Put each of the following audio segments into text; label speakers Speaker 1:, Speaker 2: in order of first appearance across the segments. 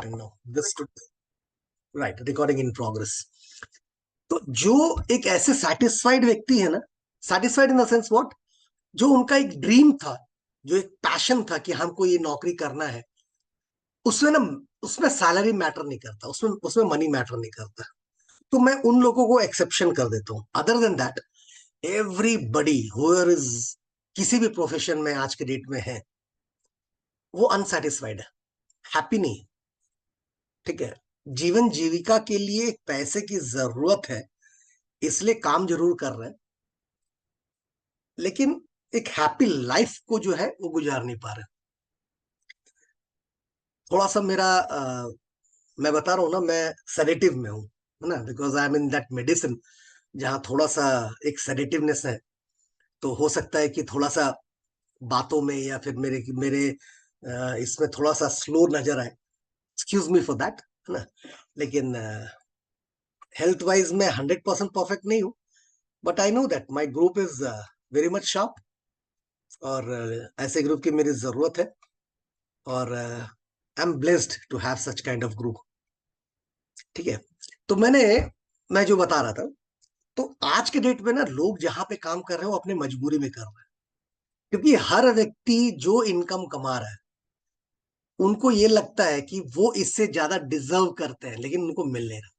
Speaker 1: No this right, recording in progress. तो जो एक ऐसे सेटिस्फाइड व्यक्ति है ना, satisfied in the sense what, जो उनका एक ड्रीम था, जो एक पैशन था कि हमको ये नौकरी करना है, उसमें ना, उसमें सैलरी मैटर नहीं करता, उसमें उसमें मनी मैटर नहीं करता। तो मैं उन लोगों को एक्सेप्शन कर देता हूं। Other than that, everybody हुएर is किसी भी प्रोफेशन में आज के डेट में है, वो अनसेटिस्फाइड है, हैप्पी नहीं। ठीक है, जीवन जीविका के लिए पैसे की जरूरत है, इसलिए काम जरूर कर रहे हैं, लेकिन एक हैप्पी लाइफ को जो है वो गुजार नहीं पा रहे। थोड़ा सा मेरा मैं बता रहा हूँ ना, मैं सेडेटिव में हूँ, है ना, because I am in that medicine जहाँ थोड़ा सा एक सेडेटिवनेस है। तो हो सकता है कि थोड़ा सा बातों में या फिर मेरे मेरे इसमें थोड़ा सा स्लो नजर आए, एक्सक्यूज मी फॉर दैट, है ना। लेकिन हेल्थ वाइज मैं 100% परफेक्ट नहीं हूँ, but I know that my group is very much sharp, और ऐसे ग्रुप की मेरी जरूरत है, और I am blessed to have such kind of group. ठीक है, तो मैं जो बता रहा था, तो आज के डेट में ना लोग जहां पे काम कर रहे हो अपने मजबूरी में कर रहे हैं, क्योंकि हर व्यक्ति जो इनकम कमा रहा है, उनको ये लगता है कि वो इससे ज्यादा डिजर्व करते हैं, लेकिन उनको मिल नहीं रहा।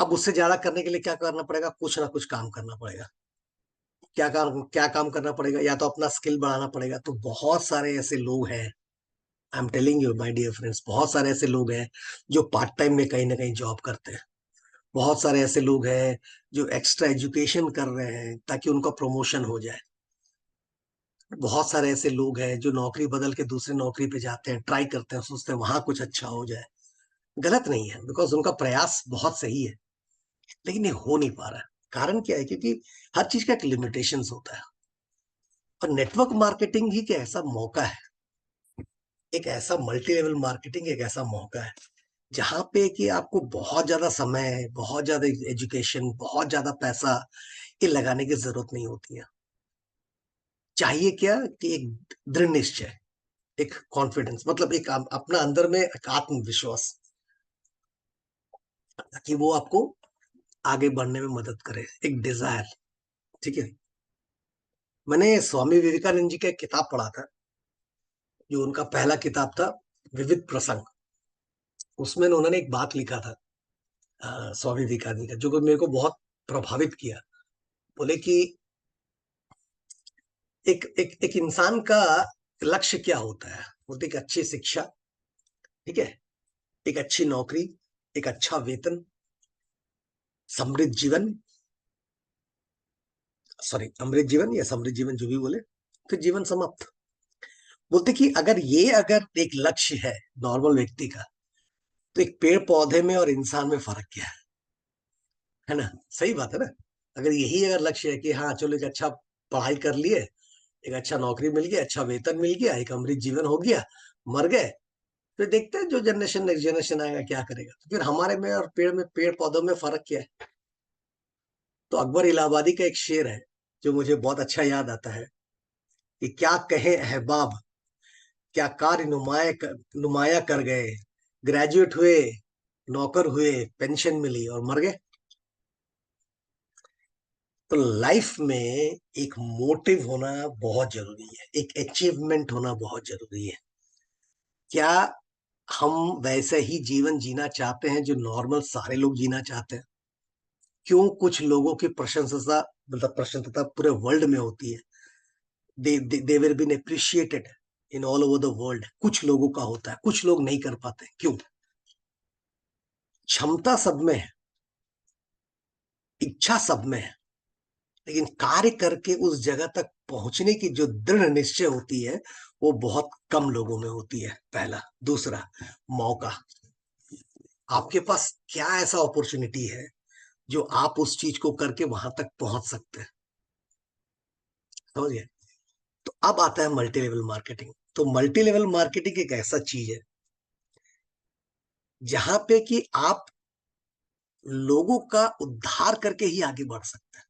Speaker 1: अब उससे ज्यादा करने के लिए क्या करना पड़ेगा, कुछ ना कुछ काम करना पड़ेगा। क्या काम करना पड़ेगा, या तो अपना स्किल बढ़ाना पड़ेगा। तो बहुत सारे ऐसे लोग हैं, I am telling you my dear friends, बहुत सारे ऐसे लोग हैं जो पार्ट टाइम में कहीं ना कहीं जॉब करते हैं। बहुत सारे ऐसे लोग हैं जो एक्स्ट्रा एजुकेशन कर रहे हैं ताकि उनका प्रमोशन हो जाए। बहुत सारे ऐसे लोग हैं जो नौकरी बदल के दूसरी नौकरी पे जाते हैं, ट्राई करते हैं, सोचते हैं वहां कुछ अच्छा हो जाए। गलत नहीं है, बिकॉज उनका प्रयास बहुत सही है, लेकिन ये हो नहीं पा रहा है। कारण क्या है, क्योंकि हर चीज का एक लिमिटेशंस होता है। और नेटवर्क मार्केटिंग ही क्या ऐसा मौका है, एक ऐसा मल्टी लेवल मार्केटिंग एक ऐसा मौका है जहां पे कि आपको बहुत ज्यादा समय, बहुत ज्यादा एजुकेशन, बहुत ज्यादा पैसा ये लगाने की जरूरत नहीं होती है। चाहिए क्या कि एक दृढ़ निश्चय, एक कॉन्फिडेंस, मतलब एक अपना अंदर में एक आत्मविश्वास, कि वो आपको आगे बढ़ने में मदद करे, एक डिजायर। ठीक है, मैंने स्वामी विवेकानंद जी का एक किताब पढ़ा था, जो उनका पहला किताब था, विविध प्रसंग। उसमें उन्होंने एक बात लिखा था, स्वामी विवेकानंद का, जो कि मेरे को बहुत प्रभावित किया। बोले कि एक इंसान का लक्ष्य क्या होता है, बोलते एक अच्छी शिक्षा, ठीक है, एक अच्छी नौकरी, एक अच्छा वेतन, समृद्ध जीवन, सॉरी अमृत जीवन या समृद्ध जीवन जो भी बोले, फिर जीवन समाप्त। बोलते कि अगर एक लक्ष्य है नॉर्मल व्यक्ति का, तो एक पेड़ पौधे में और इंसान में फर्क क्या है ना। सही बात है ना। अगर लक्ष्य है कि हाँ चलो एक अच्छा पढ़ाई कर लिए, एक अच्छा नौकरी मिल गया, अच्छा वेतन मिल गया, एक अमृत जीवन हो गया, मर गए, फिर देखते हैं जो जनरेशन नेक्स्ट जनरेशन आएगा क्या करेगा। तो फिर हमारे में और पेड़ पौधों में फर्क क्या है। तो अकबर इलाहाबादी का एक शेर है जो मुझे बहुत अच्छा याद आता है, कि क्या कहे अहबाब, क्या कार्य नुमाया कर गए, ग्रेजुएट हुए, नौकर हुए, पेंशन मिली और मर गए। तो लाइफ में एक मोटिव होना बहुत जरूरी है, एक अचीवमेंट होना बहुत जरूरी है। क्या हम वैसे ही जीवन जीना चाहते हैं जो नॉर्मल सारे लोग जीना चाहते हैं? क्यों कुछ लोगों की प्रशंसा, मतलब प्रशंसता पूरे वर्ल्ड में होती है, they will been appreciated in all over the world, कुछ लोगों का होता है, कुछ लोग नहीं कर पाते, क्यों? क्षमता सब में है, इच्छा सब में है, लेकिन कार्य करके उस जगह तक पहुंचने की जो दृढ़ निश्चय होती है, वो बहुत कम लोगों में होती है। पहला। दूसरा, मौका। आपके पास क्या ऐसा अपॉर्चुनिटी है जो आप उस चीज को करके वहां तक पहुंच सकते हैं? समझ गए। तो अब आता है मल्टी लेवल मार्केटिंग। तो मल्टी लेवल मार्केटिंग एक ऐसा चीज है जहां पे कि आप लोगों का उद्धार करके ही आगे बढ़ सकते हैं।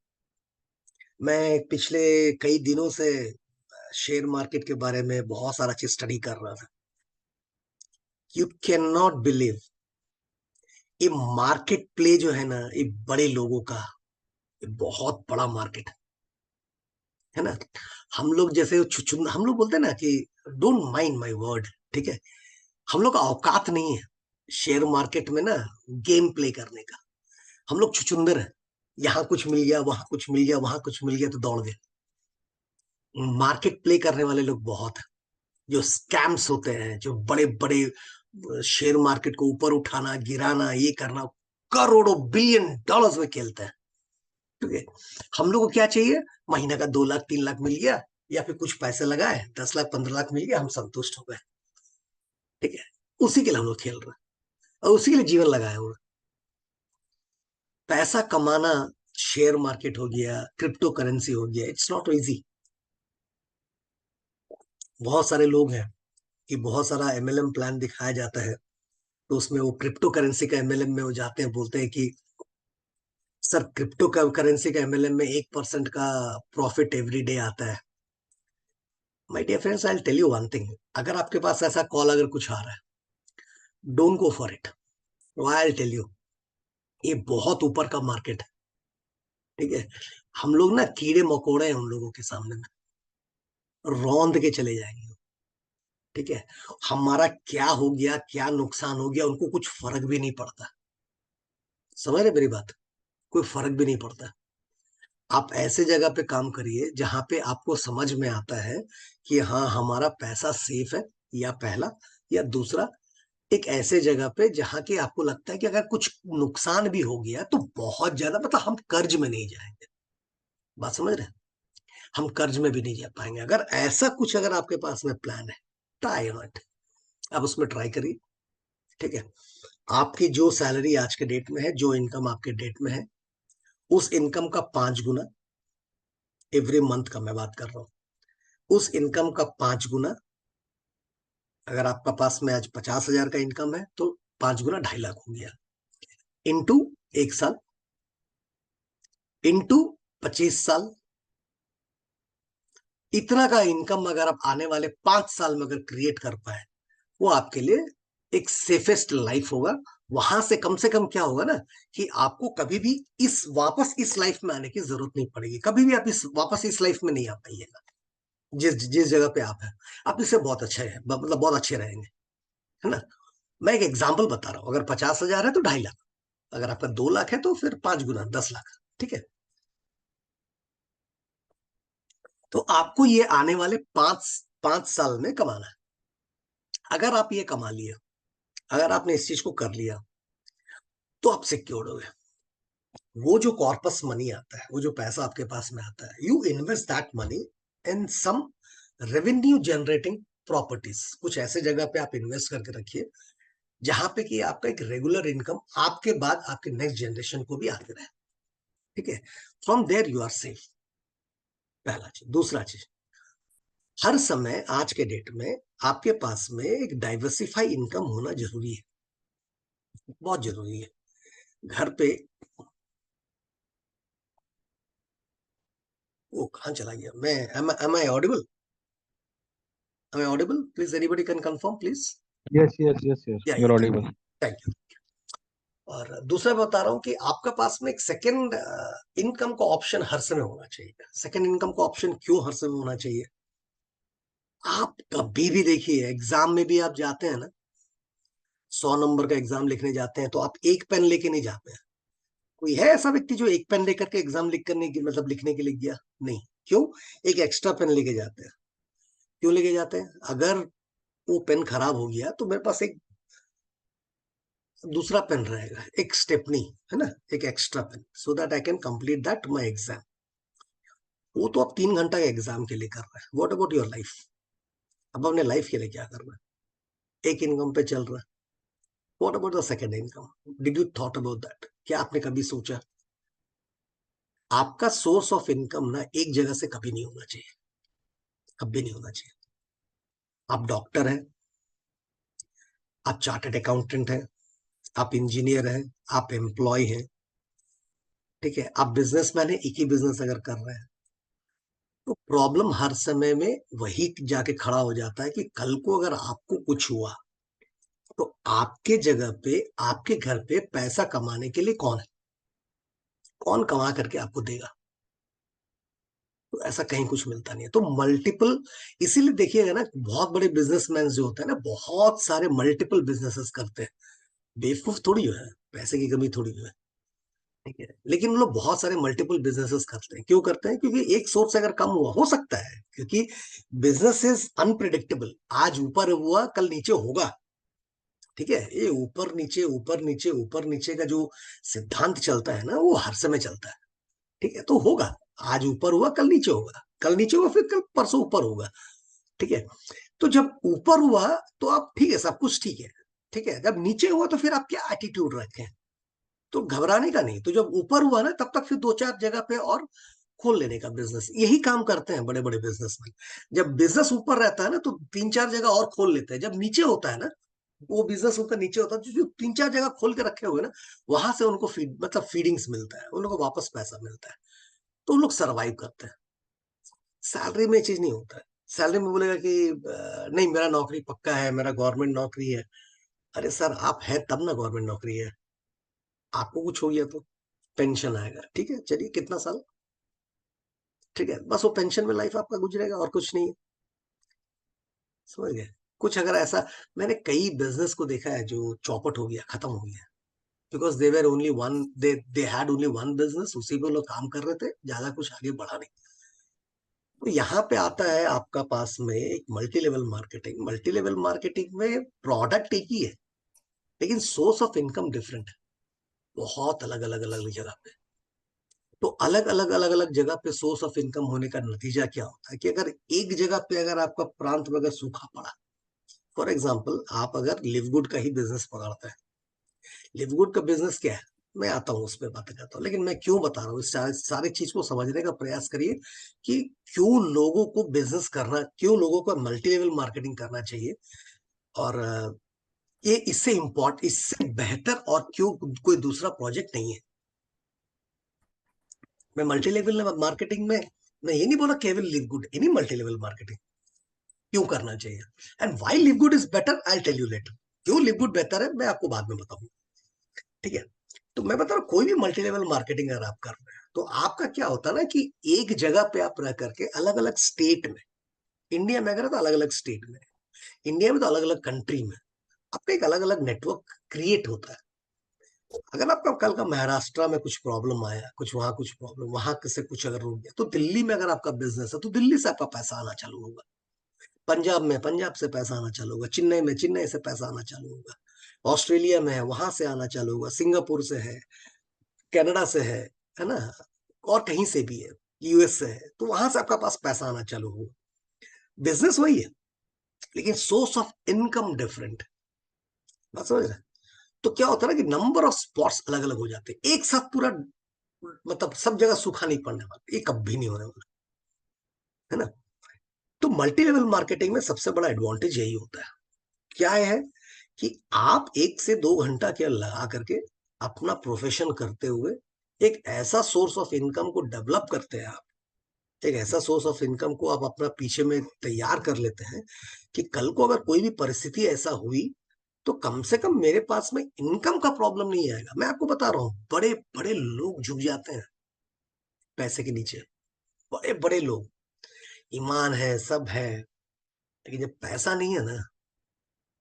Speaker 1: मैं पिछले कई दिनों से शेयर मार्केट के बारे में बहुत सारा चीज स्टडी कर रहा था। यू कैन नॉट बिलीव, ये मार्केट प्ले जो है ना, ये बड़े लोगों का, ये बहुत बड़ा मार्केट है ना। हम लोग जैसे छुछुन, हम लोग बोलते हैं ना कि डोंट माइंड माय वर्ड, ठीक है, हम लोग का औकात नहीं है शेयर मार्केट में ना गेम प्ले करने का। हम लोग छुछुंदर है, यहाँ कुछ मिल गया, वहां कुछ मिल गया, वहां कुछ मिल गया तो दौड़ गए। मार्केट प्ले करने वाले लोग बहुत है, जो स्कैम्स होते हैं, जो बड़े बड़े शेयर मार्केट को ऊपर उठाना, गिराना, ये करना, करोड़ों बिलियन डॉलर्स में खेलते हैं, ठीक है। हम लोग को क्या चाहिए, महीना का 2 लाख 3 लाख मिल गया, या फिर कुछ पैसे लगाए, 10 लाख 15 लाख मिल गया, हम संतुष्ट हो गए, ठीक है। उसी के लिए हम लोग खेल रहे हैं और उसी के लिए जीवन लगाए हुए हैं। पैसा कमाना, शेयर मार्केट हो गया, क्रिप्टो करेंसी हो गया, इट्स नॉट इजी। बहुत सारे लोग हैं कि बहुत सारा एमएलएम प्लान दिखाया जाता है, तो उसमें वो क्रिप्टो करेंसी का एमएलएम में वो जाते हैं, बोलते हैं कि सर क्रिप्टो का करेंसी का एमएलएम में 1% का प्रॉफिट एवरी डे आता है। My dear friends, I will tell you one thing, अगर आपके पास ऐसा कॉल अगर कुछ आ रहा है, don't go for it. I will tell you, ये बहुत ऊपर का मार्केट है, ठीक है। हम लोग ना कीड़े मकोड़े हैं उन लोगों के सामने में, रौंद के चले जाएंगे, ठीक है। हमारा क्या हो गया, क्या नुकसान हो गया, उनको कुछ फर्क भी नहीं पड़ता। समझ रहे मेरी बात, कोई फर्क भी नहीं पड़ता। आप ऐसे जगह पे काम करिए जहां पे आपको समझ में आता है कि हाँ हमारा पैसा सेफ है, या पहला, या दूसरा, एक ऐसे जगह पे जहां की आपको लगता है कि अगर कुछ नुकसान भी हो गया तो बहुत ज्यादा, मतलब हम कर्ज में नहीं जाएंगे। बात समझ रहे हैं, हम कर्ज में भी नहीं जा पाएंगे। अगर ऐसा कुछ अगर आपके पास में प्लान है, ट्राई इट, आप उसमें ट्राई करिए, ठीक है। आपकी जो सैलरी आज के डेट में है, जो इनकम आपके डेट में है, उस इनकम का 5 गुना, एवरी मंथ का मैं बात कर रहा हूं, उस इनकम का 5 गुना, अगर आपका पास में आज 50,000 का इनकम है तो 5 गुना 2.5 लाख हो गया, इंटू 1 साल, इंटू 25 साल, इतना का इनकम अगर आप आने वाले 5 साल में अगर क्रिएट कर पाए, वो आपके लिए एक सेफेस्ट लाइफ होगा। वहां से कम क्या होगा ना, कि आपको कभी भी वापस इस लाइफ में आने की जरूरत नहीं पड़ेगी। कभी भी आप वापस इस लाइफ में नहीं आ पाइएगा, जिस जिस जगह पे आप हैं। आप इससे बहुत अच्छे हैं, मतलब बहुत अच्छे रहेंगे, है ना। मैं एक एग्जाम्पल बता रहा हूँ, अगर 50,000 है तो 2.5 लाख, अगर आपका 2 लाख है तो फिर 5 गुना 10 लाख, ठीक है। तो आपको ये आने वाले 5 5 साल में कमाना है। अगर आप ये कमा लिया, अगर आपने इस चीज को कर लिया, तो आप सिक्योर हो गए। वो जो कॉर्पस मनी आता है, वो जो पैसा आपके पास में आता है, you invest that money in some revenue generating properties. कुछ ऐसे जगह पे आप इन्वेस्ट करके रखिए जहां पे कि आपका एक रेगुलर इनकम आपके बाद आपके नेक्स्ट जनरेशन को भी आते रहे, ठीक है। From there you are safe, पहला चीज। दूसरा चीज, हर समय आज के डेट में आपके पास में एक डाइवर्सिफाई इनकम होना जरूरी है, बहुत जरूरी है। घर पे, वो कहाँ चला गया, मैं am I audible, am I audible, please anybody can confirm please.
Speaker 2: Yes, yes, yes, yes.
Speaker 1: या
Speaker 2: You're
Speaker 1: थैंक
Speaker 2: audible.
Speaker 1: यू। और दूसरा मैं बता रहा हूँ कि आपका पास में एक सेकंड इनकम का ऑप्शन हर समय होना चाहिए। सेकंड इनकम का ऑप्शन क्यों हर समय होना चाहिए, आप कभी भी देखिए, एग्जाम में भी आप जाते हैं ना, 100 नंबर का एग्जाम लिखने जाते हैं, तो आप एक पेन लेके नहीं जाते हैं। कोई है ऐसा व्यक्ति जो एक पेन लेकर के एग्जाम लिख करने की, मतलब लिखने के लिए गया? नहीं। क्यों? एक एक्स्ट्रा पेन लेके जाते हैं। क्यों लेके जाते हैं? अगर वो पेन खराब हो गया तो मेरे पास एक दूसरा पेन रहेगा, एक स्टेपनी, है ना, एक extra pen, so that I can complete that my exam. वो तो आप 3 घंटा के एग्जाम के लिए कर रहे हैं, व्हाट अबाउट योर लाइफ? अब अपने लाइफ के लिए क्या कर रहे हैं? एक इनकम पे चल रहा है, what about the second income? Did you thought about that? क्या आपने कभी सोचा? आपका सोर्स ऑफ इनकम ना एक जगह से कभी नहीं होना चाहिए, कभी नहीं होना चाहिए। आप डॉक्टर हैं, आप चार्टर्ड अकाउंटेंट हैं, आप इंजीनियर हैं, आप एम्प्लॉय हैं, ठीक है, आप बिजनेसमैन हैं, एक ही बिजनेस अगर कर रहे हैं, तो प्रॉब्लम हर समय में वही जाके खड़ा हो जाता है कि कल को अगर आपको कुछ हुआ तो आपके जगह पे, आपके घर पे पैसा कमाने के लिए कौन है? कौन कमा करके आपको देगा? तो ऐसा कहीं कुछ मिलता नहीं है। तो मल्टीपल, इसीलिए देखिएगा ना, बहुत बड़े बिजनेसमैन जो होते हैं ना, बहुत सारे मल्टीपल बिजनेसेस करते हैं। बेवकूफ थोड़ी है, पैसे की कमी थोड़ी है, ठीक है, लेकिन वो लोग बहुत सारे मल्टीपल बिजनेसेस करते हैं। क्यों करते हैं? क्योंकि एक सोर्स अगर कम हुआ, हो सकता है, क्योंकि बिजनेस इज अनप्रिडिक्टेबल। आज ऊपर हुआ, कल नीचे होगा, ठीक है। ये ऊपर नीचे ऊपर नीचे ऊपर नीचे का जो सिद्धांत चलता है ना, वो हर समय चलता है, ठीक है। तो होगा, आज ऊपर हुआ, कल नीचे होगा, कल नीचे हुआ, फिर कल परसों ऊपर होगा, ठीक है। तो जब ऊपर हुआ तो आप ठीक है, सब कुछ ठीक है, ठीक है। जब नीचे हुआ तो फिर आप क्या एटीट्यूड रखें? तो घबराने का नहीं। तो जब ऊपर हुआ ना, तब तक फिर दो चार जगह पे और खोल लेने का बिजनेस। यही काम करते हैं बड़े बड़े बिजनेसमैन। जब बिजनेस ऊपर रहता है ना, तो तीन चार जगह और खोल लेते हैं। जब नीचे होता है ना, वो बिजनेस उनका नीचे होता है, जो तीन चार जगह खोल के रखे हुए ना, वहां से उनको मतलब फीडिंग्स मिलता है, उन लोगों को वापस पैसा मिलता है, तो उन लोग सर्वाइव करते हैं। सैलरी में ये चीज नहीं होता है। सैलरी में बोलेगा कि नहीं, मेरा नौकरी पक्का है, मेरा गवर्नमेंट नौकरी है। अरे सर, आप है तब ना गवर्नमेंट नौकरी है। आपको कुछ हो गया तो पेंशन आएगा, ठीक है, चलिए कितना साल, ठीक है, बस वो पेंशन में लाइफ आपका गुजरेगा, और कुछ नहीं है। समझ गए? कुछ अगर ऐसा, मैंने कई बिजनेस को देखा है जो चौपट हो गया, खत्म हो गया, because they were only one, they had only one business, उसी पे लोग काम कर रहे थे, ज्यादा कुछ आगे बढ़ा नहीं। तो यहाँ पे आता है आपका पास में एक multi level marketing. Multi level marketing में प्रोडक्ट एक ही है, लेकिन सोर्स ऑफ इनकम डिफरेंट है, बहुत अलग अलग अलग अलग जगह पे। तो अलग अलग अलग अलग जगह पे सोर्स ऑफ इनकम होने का नतीजा क्या होता है कि अगर एक जगह पे, अगर आपका प्रांत में अगर सूखा पड़ा, फॉर एग्जाम्पल आप अगर लिव गुड का ही बिजनेस पकड़ते हैं, लिव गुड का बिजनेस क्या है, मैं आता हूँ उस पर बात करता हूँ, लेकिन मैं क्यों बता रहा हूँ, इस सारी चीज को समझने का प्रयास करिए कि क्यों लोगों को बिजनेस करना, क्यों लोगों को मल्टी लेवल मार्केटिंग करना चाहिए, और ये इससे बेहतर और क्यों कोई दूसरा प्रोजेक्ट नहीं है। मैं मल्टी लेवल मार्केटिंग में, मैं ये नहीं बोला केवल live good, any multi level marketing क्यों करना चाहिए, and why live good is better, I tell you later. क्यों लिव गुड बेहतर है, मैं आपको बाद में बताऊंगा, ठीक है। तो मैं बता रहा हूँ, कोई भी मल्टी लेवल मार्केटिंग अगर आप कर रहे हैं, तो आपका क्या होता है ना कि एक जगह पे आप रह करके अलग अलग स्टेट में, इंडिया में अगर तो अलग अलग स्टेट में, इंडिया में तो अलग अलग कंट्री में, आपका एक अलग अलग नेटवर्क क्रिएट होता है। अगर आपका कल का महाराष्ट्र में कुछ प्रॉब्लम आया, कुछ वहां कुछ प्रॉब्लम, वहां से कुछ अगर रुक गया, तो दिल्ली में अगर आपका बिजनेस है, तो दिल्ली से आपका पैसा आना चालू होगा। पंजाब में पंजाब से पैसा आना चालू होगा, चेन्नई में चेन्नई से पैसा आना चालू होगा, ऑस्ट्रेलिया में है, वहां से आना चालू होगा, सिंगापुर से है, कनाडा से है ना, और कहीं से भी है, यूएस से है, तो वहां से आपका पास पैसा आना चालू होगा। बिजनेस वही है, लेकिन सोर्स ऑफ इनकम डिफरेंट। बात समझ रहे हैं? तो क्या होता है ना कि नंबर ऑफ स्पॉट्स अलग अलग हो जाते हैं, एक साथ पूरा, मतलब सब जगह सूखा नहीं पड़ने वाला, ये कभी नहीं होने वाला, है ना। तो मल्टी लेवल मार्केटिंग में सबसे बड़ा एडवांटेज यही होता है, क्या है कि आप 1 से 2 घंटा क्या लगा करके अपना प्रोफेशन करते हुए एक ऐसा सोर्स ऑफ इनकम को डेवलप करते हैं आप, एक ऐसा सोर्स ऑफ इनकम को आप अपना पीछे में तैयार कर लेते हैं कि कल को अगर कोई भी परिस्थिति ऐसा हुई, तो कम से कम मेरे पास में इनकम का प्रॉब्लम नहीं आएगा। मैं आपको बता रहा हूँ, बड़े बड़े लोग झुक जाते हैं पैसे के नीचे, बड़े बड़े लोग, ईमान है, सब है, लेकिन जब पैसा नहीं है ना,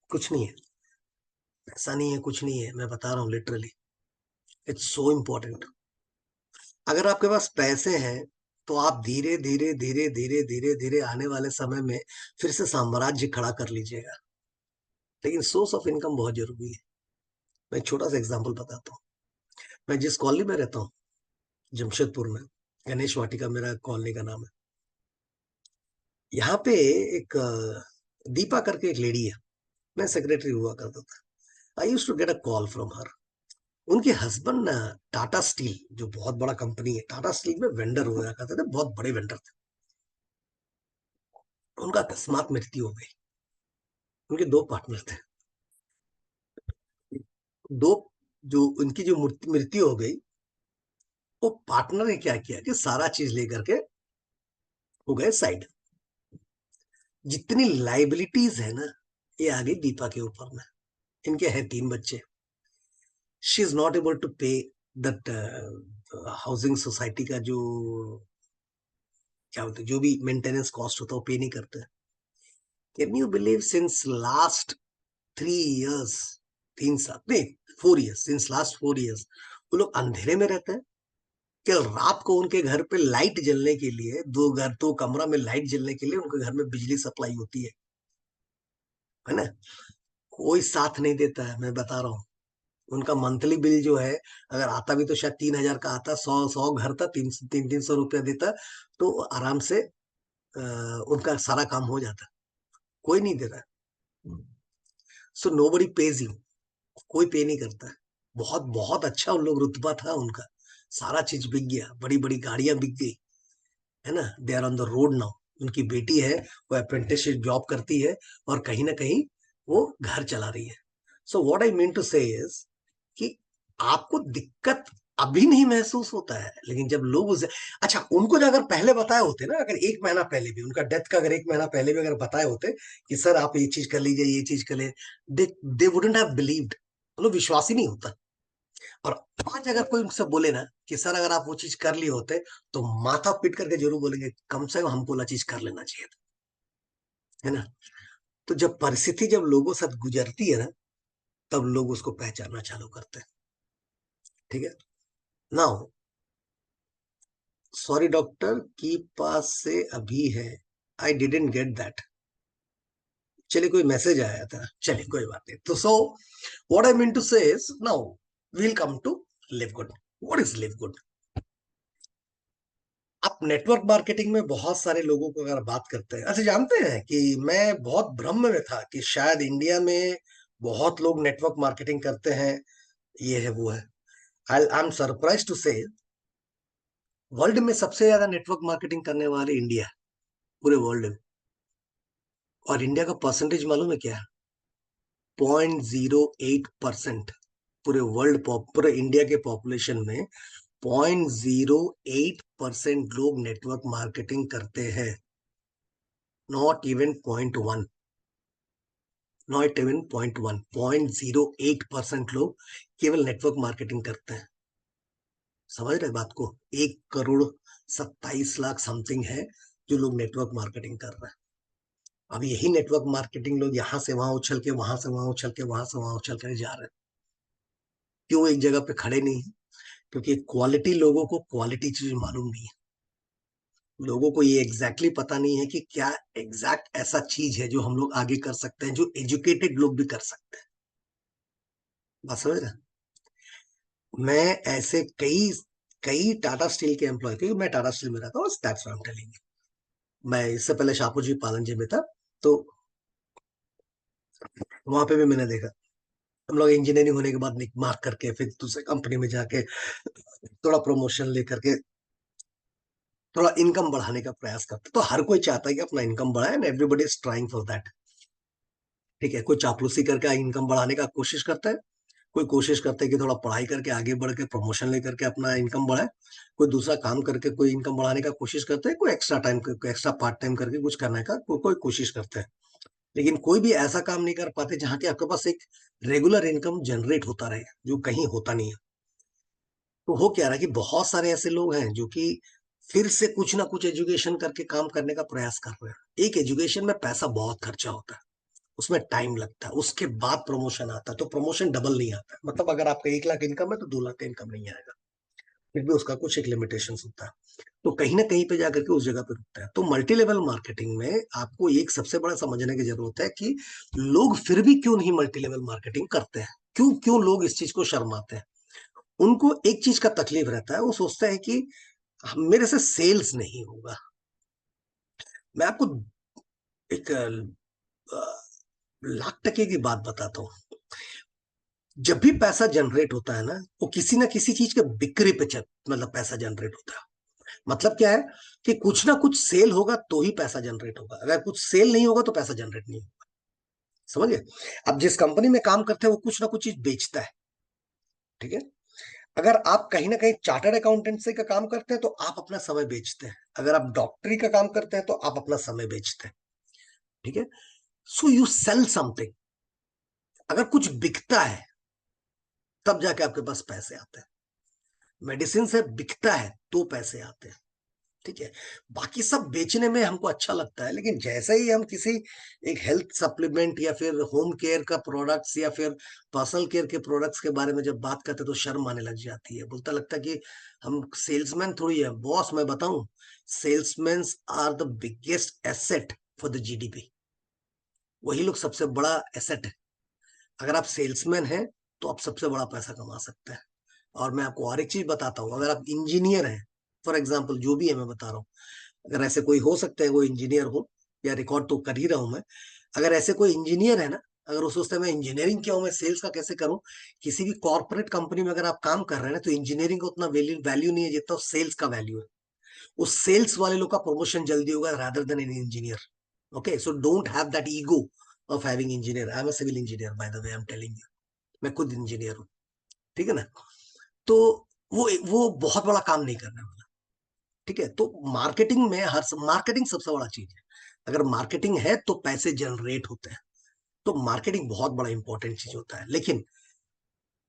Speaker 1: कुछ नहीं है। पैसा नहीं है, कुछ नहीं है, मैं बता रहा हूँ लिटरली, इट्स सो इम्पोर्टेंट। अगर आपके पास पैसे हैं, तो आप धीरे धीरे धीरे धीरे धीरे धीरे आने वाले समय में फिर से साम्राज्य खड़ा कर लीजिएगा, लेकिन सोर्स ऑफ इनकम बहुत जरूरी है। मैं एक छोटा सा एग्जांपल बताता हूँ। मैं जिस कॉलोनी में रहता हूँ, जमशेदपुर में, गणेश वाटिका मेरा कॉलोनी का नाम है। यहाँ पे एक दीपा करके एक लेडी है, मैं सेक्रेटरी हुआ करता था। I use to get a call from her. उनके हस्बैंड ना, टाटा स्टील जो बहुत बड़ा कंपनी है, टाटा स्टील में वेंडर हुआ करते थे, बहुत बड़े वेंडर थे। उनका अकस्मात मृत्यु हो गई। उनके दो पार्टनर थे, दो, जो उनकी जो मृत्यु हो गई, वो पार्टनर ने क्या किया कि सारा चीज लेकर के हो गए साइड। जितनी लाइबिलिटीज है ना, ये आ गई दीपा के ऊपर में। इनके हैं 3 बच्चे। She is not able to pay that housing society का जो क्या होता है, जो भी मेंटेनेंस कॉस्ट होता है वो पे नहीं करते। Can you believe since last 3 years, 3 साल नहीं, 4 इयर्स, सिंस लास्ट 4 इयर्स वो लोग अंधेरे में रहते हैं। कल रात को उनके घर पे लाइट जलने के लिए, दो कमरा में लाइट जलने के लिए उनके घर में बिजली सप्लाई होती है ना। कोई साथ नहीं देता है, मैं बता रहा हूँ। उनका मंथली बिल जो है, अगर आता भी तो शायद 3,000 का आता, 100 घर था, 300 रुपया देता तो आराम से उनका सारा काम हो जाता। कोई नहीं दे रहा। So nobody pays you, कोई पे नहीं करता है। बहुत बहुत अच्छा उन लोग रुतबा था उनका, सारा चीज बिक गया, बड़ी बड़ी गाड़ियां बिक गई, है ना। They are on the road now. उनकी बेटी है, वो अप्रेंटिसशिप जॉब करती है और कहीं ना कहीं वो घर चला रही है। So what I mean to say is कि आपको दिक्कत अभी नहीं महसूस होता है, लेकिन जब लोग उसे, अच्छा उनको जो अगर पहले बताए होते ना, अगर 1 महीना पहले भी उनका डेथ का, अगर 1 महीना पहले भी अगर बताए होते कि सर आप ये चीज कर लीजिए, ये चीज कर ले, दे वुडंट हैव बिलीव्ड। उन्हें विश्वास ही नहीं होता। और आज अगर कोई उनसे बोले ना कि सर अगर आप वो चीज कर लिए होते, तो माथा पीट करके जरूर बोलेंगे कम से कम हमको वो चीज कर लेना चाहिए था, है ना। तो जब परिस्थिति जब लोगों साथ गुजरती है ना, तब लोग उसको पहचानना चालू करते हैं। ठीक है। नाउ सॉरी डॉक्टर की पास से अभी है, आई डिडेंट गेट दैट। चलिए कोई मैसेज आया था, चलिए कोई बात नहीं। तो so what I mean to say is now we'll come to LiveGood. What is LiveGood? आप नेटवर्क मार्केटिंग में बहुत सारे लोगों को अगर बात करते हैं, अच्छा जानते हैं कि मैं बहुत भ्रम में था कि शायद इंडिया में बहुत लोग नेटवर्क मार्केटिंग करते हैं, ये है वो है। आई एम सरप्राइज टू से वर्ल्ड में सबसे ज्यादा नेटवर्क मार्केटिंग करने वाले इंडिया है, पूरे वर्ल्ड में। और इंडिया का परसेंटेज मालूम है क्या है? 0.08%। पूरे पूरे इंडिया के पॉपुलेशन में 0.08% लोग नेटवर्क मार्केटिंग करते हैं। नॉट इवन 0.1, नॉट इवन 0.1, 0.08% लोग केवल नेटवर्क मार्केटिंग करते हैं। समझ रहे बात को? 1,27,00,000 समथिंग है जो लोग नेटवर्क मार्केटिंग कर रहे हैं। अब यही नेटवर्क मार्केटिंग लोग यहां से वहां उछल के, वहां से वहां उछल के, वहां से वहां उछल कर जा रहे हैं। क्यों एक जगह पे खड़े नहीं है? क्योंकि क्वालिटी, लोगों को क्वालिटी चीज मालूम नहीं है। लोगों को ये एग्जैक्टली पता नहीं है कि क्या एग्जैक्ट ऐसा चीज है जो हम लोग आगे कर सकते हैं, जो एजुकेटेड लोग भी कर सकते हैं। बात समझ रहे हैं? मैं ऐसे कई कई टाटा स्टील के एम्प्लॉय, क्योंकि मैं टाटा स्टील में रहता हूँ, that's why I am telling you. मैं इससे पहले शाहपुर जी पालन जी में था, तो वहां पे भी मैंने देखा। हम लोग इंजीनियरिंग होने के बाद निक मार्क करके फिर दूसरे कंपनी में जाके थोड़ा प्रमोशन लेकर के थोड़ा इनकम बढ़ाने का प्रयास करते। तो हर कोई चाहता है कि अपना इनकम बढ़ाए, and everybody is trying for that. ठीक है। कोई चापलूसी करके इनकम बढ़ाने का कोशिश करता है, कोई कोशिश करता है कि थोड़ा पढ़ाई करके आगे बढ़ के प्रमोशन लेकर के अपना इनकम बढ़ाए, कोई दूसरा काम करके कोई इनकम बढ़ाने का कोशिश करता है, कोई एक्स्ट्रा पार्ट टाइम करके कुछ करने का कोई कोशिश करता है। लेकिन कोई भी ऐसा काम नहीं कर पाते जहां की आपके पास एक रेगुलर इनकम जनरेट होता रहे, जो कहीं होता नहीं है। तो हो क्या रहा है कि बहुत सारे ऐसे लोग हैं जो कि फिर से कुछ ना कुछ एजुकेशन करके काम करने का प्रयास कर रहे हैं। एक एजुकेशन में पैसा बहुत खर्चा होता है, उसमें टाइम लगता है, उसके बाद प्रमोशन आता है, तो प्रमोशन डबल नहीं आता है। मतलब अगर आपका 1 लाख इनकम है तो 2 लाख का इनकम नहीं आएगा, फिर भी उसका कुछ एक लिमिटेशन होता है। तो कहीं ना कहीं पे जाकर के उस जगह पे रुकता है। तो मल्टी लेवल मार्केटिंग में आपको एक सबसे बड़ा समझने की जरूरत है कि लोग फिर भी क्यों नहीं मल्टी लेवल मार्केटिंग करते हैं, क्यों क्यों लोग इस चीज को शर्माते हैं। उनको एक चीज का तकलीफ रहता है, वो सोचते हैं कि मेरे से सेल्स नहीं होगा। मैं आपको एक लाख टके की बात बताता हूँ। जब भी पैसा जनरेट होता है ना, वो किसी ना किसी चीज के बिक्री पे मतलब पैसा जनरेट होता है। मतलब क्या है कि कुछ ना कुछ सेल होगा तो ही पैसा जनरेट होगा, अगर कुछ सेल नहीं होगा तो पैसा जनरेट नहीं होगा। समझिए? अब जिस कंपनी में काम करते हैं वो कुछ ना कुछ चीज बेचता है। ठीक है। अगर आप कहीं ना कहीं चार्टर्ड अकाउंटेंसी का काम करते हैं तो आप अपना समय बेचते हैं, अगर आप डॉक्टरी का काम करते हैं तो आप अपना समय बेचते हैं। ठीक है। So you sell something. अगर कुछ बिकता है तब जाके आपके पास पैसे आते हैं। मेडिसिन से बिकता है तो पैसे आते हैं, ठीक है। बाकी सब बेचने में हमको अच्छा लगता है, लेकिन जैसे ही हम किसी एक हेल्थ सप्लीमेंट या फिर होम केयर का प्रोडक्ट्स या फिर पर्सनल केयर के प्रोडक्ट्स के बारे में जब बात करते हैं तो शर्म आने लग जाती है। बोलता लगता है कि हम सेल्समैन थोड़ी है। बॉस मैं बताऊं, salesman are the biggest asset for the GDP. वही लोग सबसे बड़ा एसेट है। अगर आप सेल्समैन हैं तो आप सबसे बड़ा पैसा कमा सकते हैं। और मैं आपको और एक चीज बताता हूँ, अगर आप इंजीनियर हैं, फॉर एग्जाम्पल जो भी है मैं बता रहा हूँ, अगर ऐसे कोई हो सकता है वो इंजीनियर हो, या रिकॉर्ड तो कर ही रहा हूं मैं, अगर ऐसे कोई इंजीनियर है ना, अगर वो सोचता है मैं इंजीनियरिंग क्या हूं, मैं सेल्स का कैसे करूं। किसी भी कॉर्पोरेट कंपनी में अगर आप काम कर रहे हैं ना, तो इंजीनियरिंग का उतना वैल्यू वैल्यू नहीं है जितना सेल्स का वैल्यू है। उस सेल्स वाले लोग का प्रमोशन जल्दी होगा rather than an engineer. Okay, so don't have that ego of having engineer. I am a civil engineer by the way, I am telling you. मैं खुद इंजीनियर हूँ, ठीक है ना। तो वो बहुत बड़ा काम नहीं करने वाला, ठीक है। तो मार्केटिंग में हर मार्केटिंग सबसे बड़ा चीज है। अगर मार्केटिंग है तो पैसे जनरेट होते हैं। तो मार्केटिंग बहुत बड़ा इंपॉर्टेंट चीज होता है। लेकिन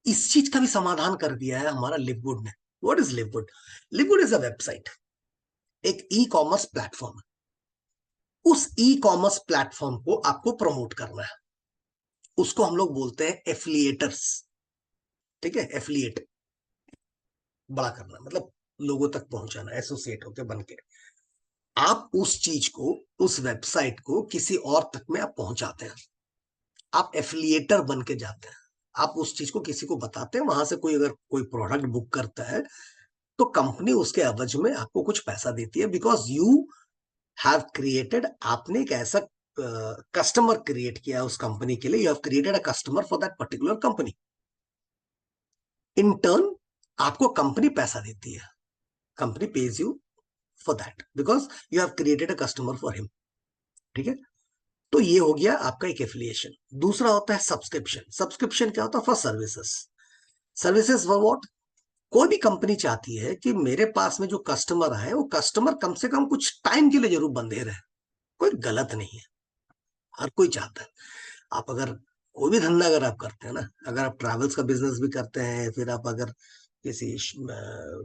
Speaker 1: इस चीज का भी समाधान कर दिया है हमारा लिववुड ने। What is LiveGood? LiveGood is a website, एक ई कॉमर्स प्लेटफॉर्म। उस ई कॉमर्स प्लेटफॉर्म को आपको प्रमोट करना है। उसको हम लोग बोलते हैं एफिलिएटर्स, ठीक है। एफिलिएट, बड़ा करना मतलब लोगों तक पहुंचाना, एसोसिएट होके बन के आप उस चीज को, उस वेबसाइट को किसी और तक में आप पहुंचाते हैं। आप एफिलिएटर बन के जाते हैं। आप उस चीज को किसी को बताते हैं, वहां से कोई अगर कोई प्रोडक्ट बुक करता है तो कंपनी उसके एवज में आपको कुछ पैसा देती है, बिकॉज यू हैव क्रिएटेड, आपने एक ऐसा कस्टमर क्रिएट किया उस कंपनी के लिए। You have created a customer for that particular company. In turn आपको कंपनी पैसा देती है। Company page you for that because you have created a customer for him, ठीक है। तो ये हो गया आपका एक एफिलिएशन। दूसरा होता है सब्सक्रिप्शन। सब्सक्रिप्शन क्या होता है? For services. Services for what? कोई भी कंपनी चाहती है कि मेरे पास में जो कस्टमर है वो कस्टमर कम से कम कुछ टाइम के लिए जरूर बंधे रहे। कोई गलत नहीं है, हर कोई चाहता है। आप अगर कोई भी धंधा अगर आप करते हैं ना, अगर आप ट्रैवल्स का बिजनेस भी करते हैं, फिर आप अगर किसी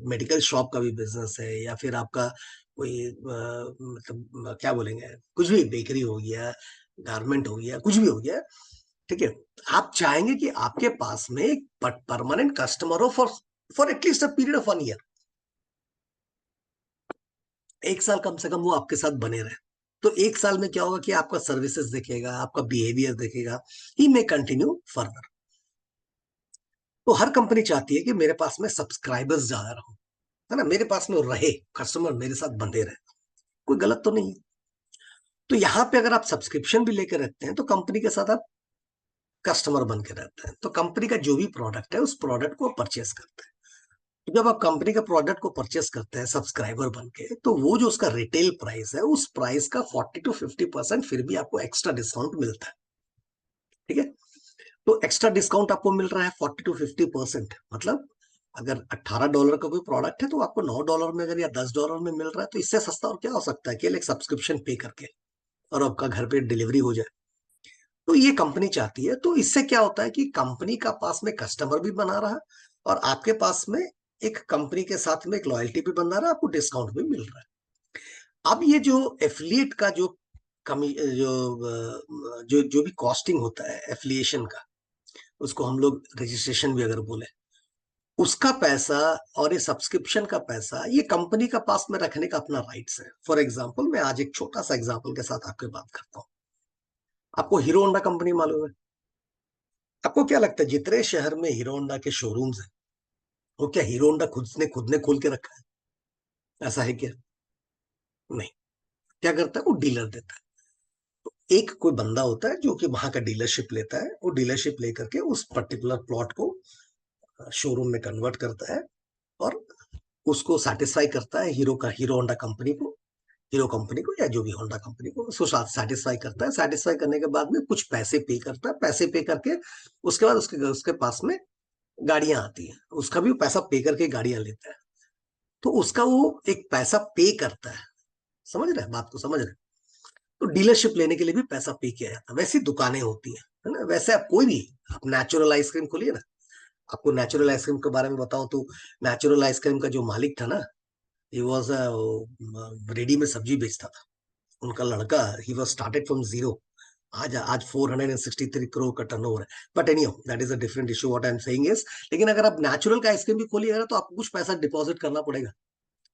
Speaker 1: मेडिकल शॉप का भी बिजनेस है, या फिर आपका कोई मतलब क्या बोलेंगे, कुछ भी बेकरी हो गया, गारमेंट हो गया, कुछ भी हो गया, ठीक है। आप चाहेंगे कि आपके पास में एक परमानेंट कस्टमर हो for at least a period of 1 year. एक साल कम से कम वो आपके साथ बने रहे। तो एक साल में क्या होगा कि आपका सर्विसेज देखेगा, आपका बिहेवियर देखेगा, ही मे कंटिन्यू फर्दर। तो हर कंपनी चाहती है कि मेरे पास में सब्सक्राइबर्स ज्यादा रहो, है ना, मेरे पास में रहे कस्टमर, मेरे साथ बंधे रहे। कोई गलत तो नहीं है। तो यहाँ पे अगर आप सब्सक्रिप्शन भी लेकर रखते हैं तो कंपनी के साथ आप कस्टमर बन के रहते हैं। तो कंपनी का जो भी प्रोडक्ट है उस प्रोडक्ट को परचेस करते हैं। तो जब आप कंपनी का प्रोडक्ट को परचेस करते हैं सब्सक्राइबर बन के, तो वो जो उसका रिटेल प्राइस है, उस प्राइस का 40 to 50% फिर भी आपको एक्स्ट्रा डिस्काउंट मिलता है, ठीक है। तो एक्स्ट्रा डिस्काउंट आपको मिल रहा है 40 to 50%। मतलब अगर $18 का कोई प्रोडक्ट है तो आपको $9 में अगर या $10 में मिल रहा है, तो इससे सस्ता और क्या हो सकता है, केवल एक सब्सक्रिप्शन पे करके और आपका घर पे डिलीवरी हो जाए। तो ये कंपनी चाहती है। तो इससे क्या होता है कि कंपनी का पास में कस्टमर भी बना रहा, और आपके पास में एक कंपनी के साथ में एक लॉयल्टी भी बना रहा, आपको डिस्काउंट भी मिल रहा है। अब ये जो एफिलिएट का जो कमी जो भी कॉस्टिंग होता है एफिलिएशन का, उसको हम लोग रजिस्ट्रेशन भी अगर बोले, उसका पैसा और ये सब्सक्रिप्शन का पैसा, ये कंपनी का पास में रखने का अपना राइट्स है। फॉर एग्जांपल, मैं आज एक छोटा सा एग्जांपल के साथ आपके बात करता हूँ। आपको हीरो होंडा कंपनी मालूम है? आपको क्या लगता है जितने शहर में हीरो होंडा के शोरूम्स हैं, वो क्या हीरो होंडा खुद ने खोल के रखा है? ऐसा है क्या? नहीं। क्या करता है? वो डीलर देता है। एक कोई बंदा होता है जो कि वहां का डीलरशिप लेता है, वो डीलरशिप लेकर के उस पर्टिकुलर प्लॉट को शोरूम में कन्वर्ट करता है, और उसको सेटिस्फाई करता है, हीरो होंडा कंपनी को, हीरो कंपनी को या जो भी होंडा कंपनी को, उसको सेटिस्फाई करता है। सेटिस्फाई करने के बाद में कुछ पैसे पे करता है। पैसे पे करके उसके बाद उसके उसके पास में गाड़ियां आती हैं, उसका भी पैसा पे करके गाड़ियां लेता है। तो उसका वो एक पैसा पे करता है। समझ रहे हैं बात को? समझ रहे हैं? तो डीलरशिप लेने के लिए भी पैसा पे किया जाता है। वैसी दुकानें होती है ना, वैसे आप कोई भी आप नेचुरल आइसक्रीम खोलिए ना। आपको नेचुरल आइसक्रीम के बारे में बताऊं तो नेचुरल आइसक्रीम का जो मालिक था ना, ही वॉज रेडी में सब्जी बेचता था। उनका लड़का, he was started from zero. आज 463 करोड़ का टर्नओवर है। But any that is a different issue. What I am saying is, लेकिन अगर आप नेचुरल का आइसक्रीम भी खोलिएगा ना, तो आपको कुछ पैसा डिपॉजिट करना पड़ेगा।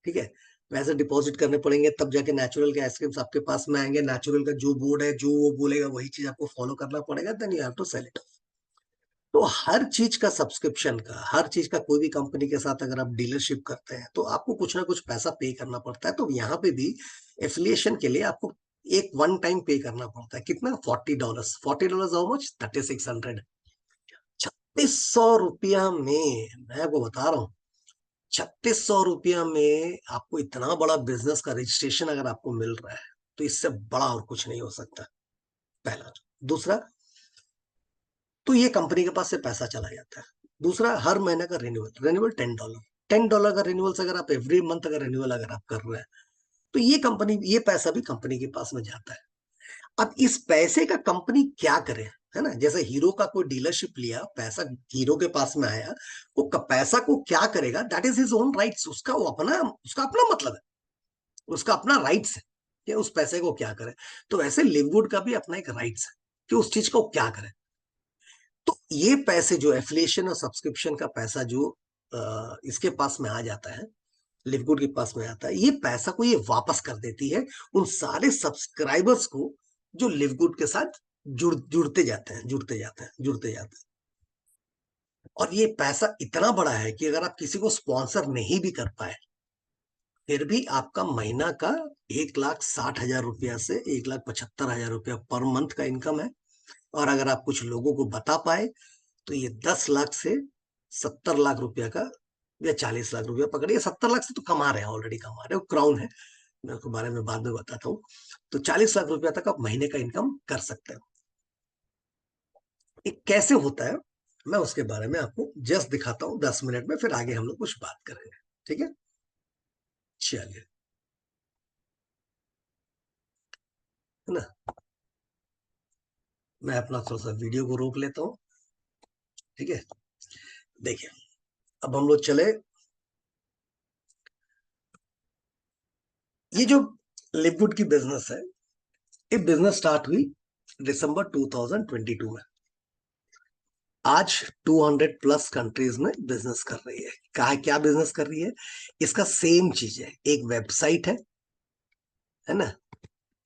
Speaker 1: ठीक है, पैसे डिपॉजिट करने पड़ेंगे, तब जाके नेचुरल के आइसक्रीम्स आपके पास में आएंगे। नेचुरल का जो बोर्ड है, जो वो बोलेगा वही चीज आपको फॉलो करना पड़ेगा, then you have to sell it. तो हर चीज का सब्सक्रिप्शन का, हर चीज का, कोई भी कंपनी के साथ अगर आप डीलरशिप करते हैं तो आपको कुछ ना कुछ पैसा पे करना पड़ता है। तो यहाँ पे भी एफिलिएशन के लिए आपको एक वन टाइम पे करना पड़ता है। कितना? $40। $40 हाउ मच? 3600। 3600 रुपया में, मैं आपको बता रहा हूँ, 3600 रुपया में आपको इतना बड़ा बिजनेस का रजिस्ट्रेशन अगर आपको मिल रहा है, तो इससे बड़ा और कुछ नहीं हो सकता। पहला। दूसरा, तो ये कंपनी के पास से पैसा चला जाता है। दूसरा, हर महीने का रिन्यूअल, $10। $10 का रिन्यूअल अगर आप एवरी मंथ अगर रिन्यूअल अगर आप कर रहे हैं, तो ये कंपनी, ये पैसा भी कंपनी के पास में जाता है। अब इस पैसे का कंपनी क्या करे, है ना? जैसे हीरो का कोई डीलरशिप लिया, पैसा हीरो के पास में आया, वो पैसा को क्या करेगा, that is his own rights. उसका अपना मतलब है, उसका अपना राइट्स है कि उस पैसे को क्या करे। तो वैसे लिववुड का भी अपना एक राइट्स है कि उस चीज को क्या करे। तो ये पैसे जो एफिलिएशन और सब्सक्रिप्शन का पैसा जो इसके पास में आ जाता है, लिवगुड के पास में आता है, ये पैसा को ये वापस कर देती है उन सारे सब्सक्राइबर्स को जो लिवगुड के साथ जुड़ते जाते हैं, जुड़ते जाते हैं, जुड़ते जाते हैं। और ये पैसा इतना बड़ा है कि अगर आप किसी को स्पॉन्सर नहीं भी कर पाए, फिर भी आपका महीना का 1,60,000 रुपया से 1,75,000 रुपया पर मंथ का इनकम है। और अगर आप कुछ लोगों को बता पाए, तो ये 10 लाख से 70 लाख रुपया का, या 40 लाख रुपया पकड़िए, 70 लाख से तो कमा रहे हैं, ऑलरेडी कमा रहे हो, क्राउन है, मैं उसके बारे में बाद में बताता हूँ। तो 40 लाख रुपया तक आप महीने का इनकम कर सकते हो। ये कैसे होता है, मैं उसके बारे में आपको जस्ट दिखाता हूँ 10 मिनट में, फिर आगे हम लोग कुछ बात करेंगे। ठीक है, चलिए, है ना? मैं अपना थोड़ा सा वीडियो को रोक लेता हूँ। ठीक है, देखिए, अब हम लोग चले, ये जो लिववुड की बिजनेस है, ये बिजनेस स्टार्ट हुई दिसंबर 2022 में। आज 200 प्लस कंट्रीज में बिजनेस कर रही है। कहा क्या बिजनेस कर रही है? इसका सेम चीज है, एक वेबसाइट है ना?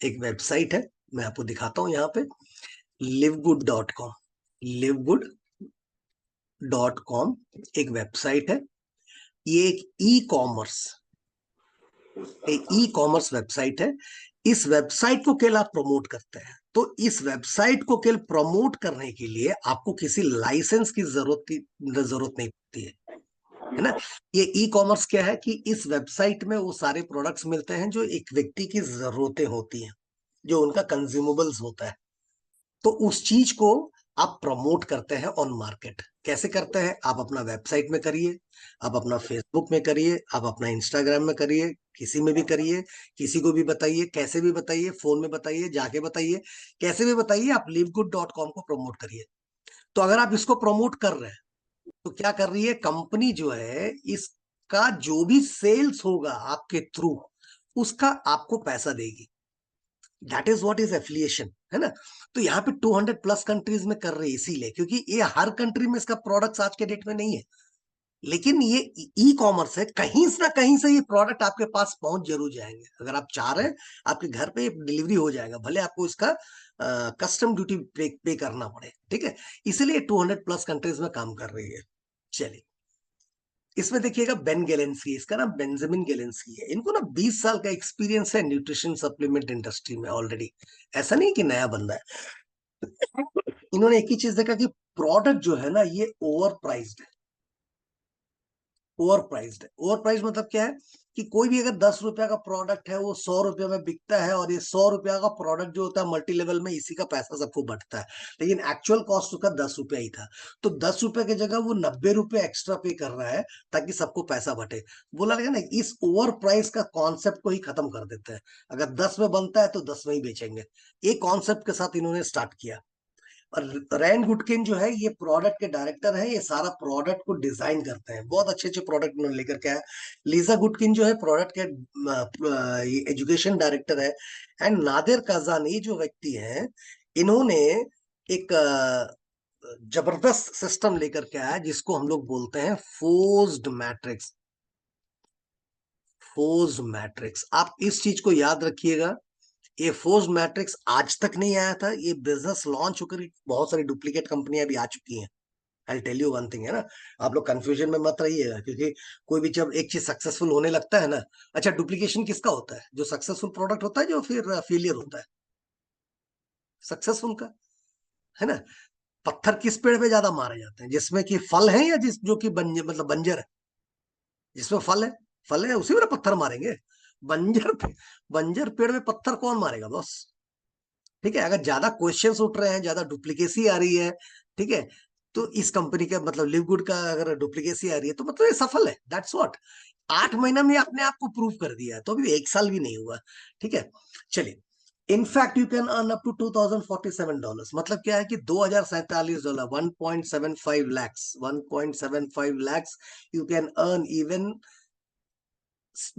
Speaker 1: एक वेबसाइट है, मैं आपको दिखाता हूं यहाँ पे, livegood.com। livegood.com एक वेबसाइट है। ये एक ई कॉमर्स वेबसाइट है। इस वेबसाइट को केवल आप प्रमोट करते हैं, तो इस वेबसाइट को केवल प्रमोट करने के लिए आपको किसी लाइसेंस की जरूरत नहीं पड़ती है ना? ये ई कॉमर्स क्या है कि इस वेबसाइट में वो सारे प्रोडक्ट्स मिलते हैं जो एक व्यक्ति की जरूरतें होती हैं, जो उनका कंज्यूमेबल्स होता है। तो उस चीज को आप प्रमोट करते हैं ऑन मार्केट। कैसे करते हैं? आप अपना वेबसाइट में करिए, आप अपना फेसबुक में करिए, आप अपना इंस्टाग्राम में करिए, किसी में भी करिए, किसी को भी बताइए, कैसे भी बताइए, फोन में बताइए, जाके बताइए, कैसे भी बताइए, आप livegood.com को प्रमोट करिए। तो अगर आप इसको प्रमोट कर रहे हैं, तो क्या कर रही है कंपनी जो है, इसका जो भी सेल्स होगा आपके थ्रू, उसका आपको पैसा देगी। That is what is affiliation, है ना? तो यहाँ पे 200 प्लस कंट्रीज में कर रही है, इसीलिए क्योंकि ये हर कंट्री में इसका प्रोडक्ट्स आज के डेट में नहीं है। लेकिन ये ई कॉमर्स है, कहीं से ना कहीं से ये प्रोडक्ट आपके पास पहुंच जरूर जाएंगे। अगर आप चाह रहे हैं, आपके घर पे डिलीवरी हो जाएगा, भले आपको इसका कस्टम ड्यूटी पे करना पड़े। ठीक है, इसलिए 200 प्लस कंट्रीज में काम कर रही है। चलिए, इसमें देखिएगा बेन गेलेंस्की, इसका नाम बेंजामिन गेलेंस्की है। इनको ना 20 साल का एक्सपीरियंस है न्यूट्रिशन सप्लीमेंट इंडस्ट्री में ऑलरेडी। ऐसा नहीं कि नया बंदा है। इन्होंने एक ही चीज देखा कि प्रोडक्ट जो है ना, ये ओवर प्राइस्ड है। ओवर प्राइस्ड है, ओवर प्राइस मतलब क्या है कि कोई भी अगर 10 रुपया का प्रोडक्ट है, वो 100 रुपया में बिकता है, और ये 100 रुपया का प्रोडक्ट जो होता है मल्टी लेवल में, इसी का पैसा सबको बढ़ता है। लेकिन एक्चुअल कॉस्ट उसका 10 रुपया ही था। तो 10 रुपए की जगह वो 90 रुपए एक्स्ट्रा पे कर रहा है, ताकि सबको पैसा बटे। बोला गया ना, इस ओवर प्राइस का कॉन्सेप्ट को ही खत्म कर देते हैं। अगर 10 में बनता है तो 10 में ही बेचेंगे। ये कॉन्सेप्ट के साथ इन्होंने स्टार्ट किया। रैन गुटकिन जो है ये प्रोडक्ट के डायरेक्टर है, ये सारा प्रोडक्ट को डिजाइन करते हैं, बहुत अच्छे अच्छे प्रोडक्ट उन्होंने लेकर के आया। लीजा गुटकिन जो है प्रोडक्ट के एजुकेशन डायरेक्टर है। एंड नादिर काजानी जो व्यक्ति हैं, इन्होंने एक जबरदस्त सिस्टम लेकर के आया जिसको हम लोग बोलते हैं फोर्स्ड मैट्रिक्स। फोर्स्ड मैट्रिक्स, आप इस चीज को याद रखिएगा। ये फोर्स मैट्रिक्स आज तक नहीं आया था, ये बिजनेस लॉन्च होकर बहुत सारी डुप्लीकेट कंपनियां भी आ चुकी हैं। I tell you one thing, है ना, आप लोग कंफ्यूजन में मत रहिएगा, क्योंकि कोई भी जब एक चीज सक्सेसफुल होने लगता है ना, अच्छा डुप्लीकेशन किसका होता है? जो सक्सेसफुल प्रोडक्ट होता है, जो फिर फेलियर होता है सक्सेसफुल का, है ना। पत्थर किस पेड़ पे ज्यादा मारे जाते हैं? जिसमें कि फल है, या जिस जो कि मतलब बंजर है? जिसमें फल है उसी में पत्थर मारेंगे। बंजर पे, बंजर पेड़ में पत्थर कौन मारेगा बॉस? ठीक है, अगर ज्यादा क्वेश्चंस उठ रहे हैं, ज्यादा डुप्लीकेसी आ रही है, ठीक है, तो इस कंपनी का मतलब लिव गुड का अगर डुप्लीकेसी आ रही है तो मतलब ये सफल है, दैट्स व्हाट। 8 महीना में अपने आप को प्रूव कर दिया है, तो अभी 1 साल भी नहीं हुआ। ठीक है, चलिए। In fact you can earn up to $2047, मतलब क्या है कि $2047, 1.75 lakhs, 1.75 lakhs you can earn even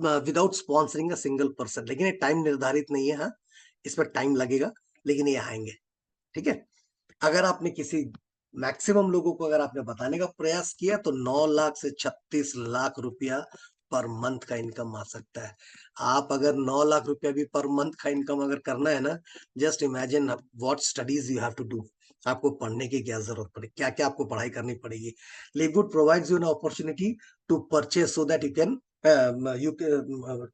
Speaker 1: without sponsoring a single person. लेकिन ये टाइम निर्धारित नहीं है, हाँ, इस पर टाइम लगेगा, लेकिन ये आएंगे। ठीक है, अगर आपने किसी मैक्सिमम लोगों को अगर आपने बताने का प्रयास किया तो 9 लाख से 36 लाख रुपया पर मंथ का इनकम आ सकता है। आप अगर 9 लाख रुपया भी पर मंथ का इनकम अगर करना है ना, just imagine what studies you have to do. आपको पढ़ने की क्या जरूरत पड़ेगी, क्या क्या आपको पढ़ाई करनी पड़ेगी। LiveGood provides you an opportunity to purchase so that you can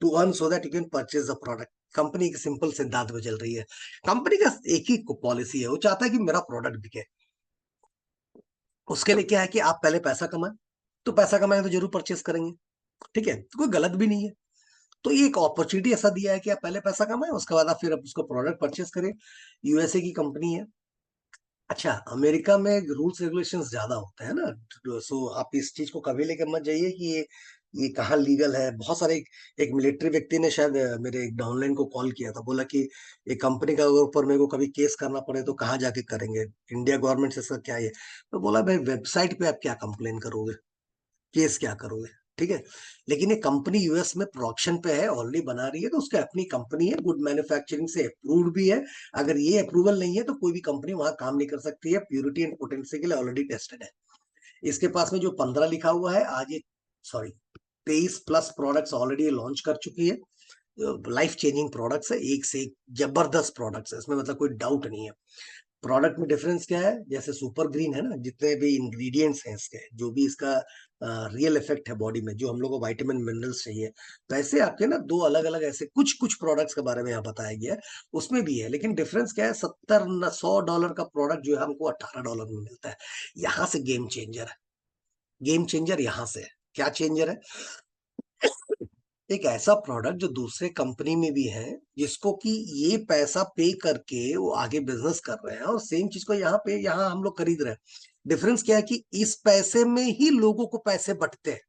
Speaker 1: to earn so that you can purchase the product. Company की सिंपल सिद्धांत में चल रही है। कंपनी का एक ही पॉलिसी है, वो चाहता है कि मेरा प्रोडक्ट बिके। उसके लिए क्या है कि आप पहले पैसा कमाएं, तो पैसा कमाएं तो जरूर परचेस करेंगे। ठीक है, तो कोई गलत भी नहीं है। तो ये एक अपॉर्चुनिटी ऐसा दिया है कि आप पहले पैसा कमाएं, उसके बाद आप फिर आप उसको प्रोडक्ट परचेस करें। यूएसए की कंपनी है। अच्छा, अमेरिका में रूल्स रेगुलेशंस ज्यादा होते हैं ना, सो आप इस चीज को कभी लेकर मत जाइए कि ये कहाँ लीगल है। बहुत सारे एक मिलिट्री व्यक्ति ने शायद मेरे एक डाउनलाइन को कॉल किया था, बोला कि ये कंपनी का ऊपर मेरे को कभी केस करना पड़े तो कहाँ जाके करेंगे, इंडिया गवर्नमेंट से इसका क्या है? तो बोला भाई वेबसाइट पे आप क्या कंप्लेन करोगे, केस क्या करोगे? ठीक है, लेकिन ये कंपनी यूएस में प्रोडक्शन पे है, ऑलरेडी बना रही है, तो उसकी अपनी कंपनी है, गुड मैन्युफैक्चरिंग से अप्रूव्ड भी है। अगर ये अप्रूवल नहीं है तो कोई भी कंपनी वहां काम नहीं कर सकती है, प्योरिटी एंड पोटेंसी के लिए ऑलरेडी टेस्टेड है। इसके पास में जो 15 लिखा हुआ है, आज ये sorry 23 plus products already launch कर चुकी है। लाइफ चेंजिंग प्रोडक्ट्स है, एक से एक जबरदस्त प्रोडक्ट्स है, इसमें मतलब कोई डाउट नहीं है। प्रोडक्ट में डिफरेंस क्या है, जैसे सुपर ग्रीन है ना, जितने भी इंग्रेडिएंट्स हैं इसके, जो भी इसका रियल इफेक्ट है बॉडी में, जो हम लोग को विटामिन मिनरल्स चाहिए, वैसे आपके ना दो अलग अलग ऐसे कुछ कुछ प्रोडक्ट्स के बारे में यहाँ बताया गया है, उसमें भी है। लेकिन डिफरेंस क्या है, 70 100 डॉलर का प्रोडक्ट जो है हमको $18 में मिलता है। यहाँ से गेम चेंजर है, गेम चेंजर यहाँ से है। क्या चेंजर है? एक ऐसा प्रोडक्ट जो दूसरे कंपनी में भी है, जिसको कि ये पैसा पे करके वो आगे बिजनेस कर रहे हैं, और सेम चीज को यहाँ पे यहाँ हम लोग खरीद रहे हैं। डिफरेंस क्या है कि इस पैसे में ही लोगों को पैसे बंटते हैं।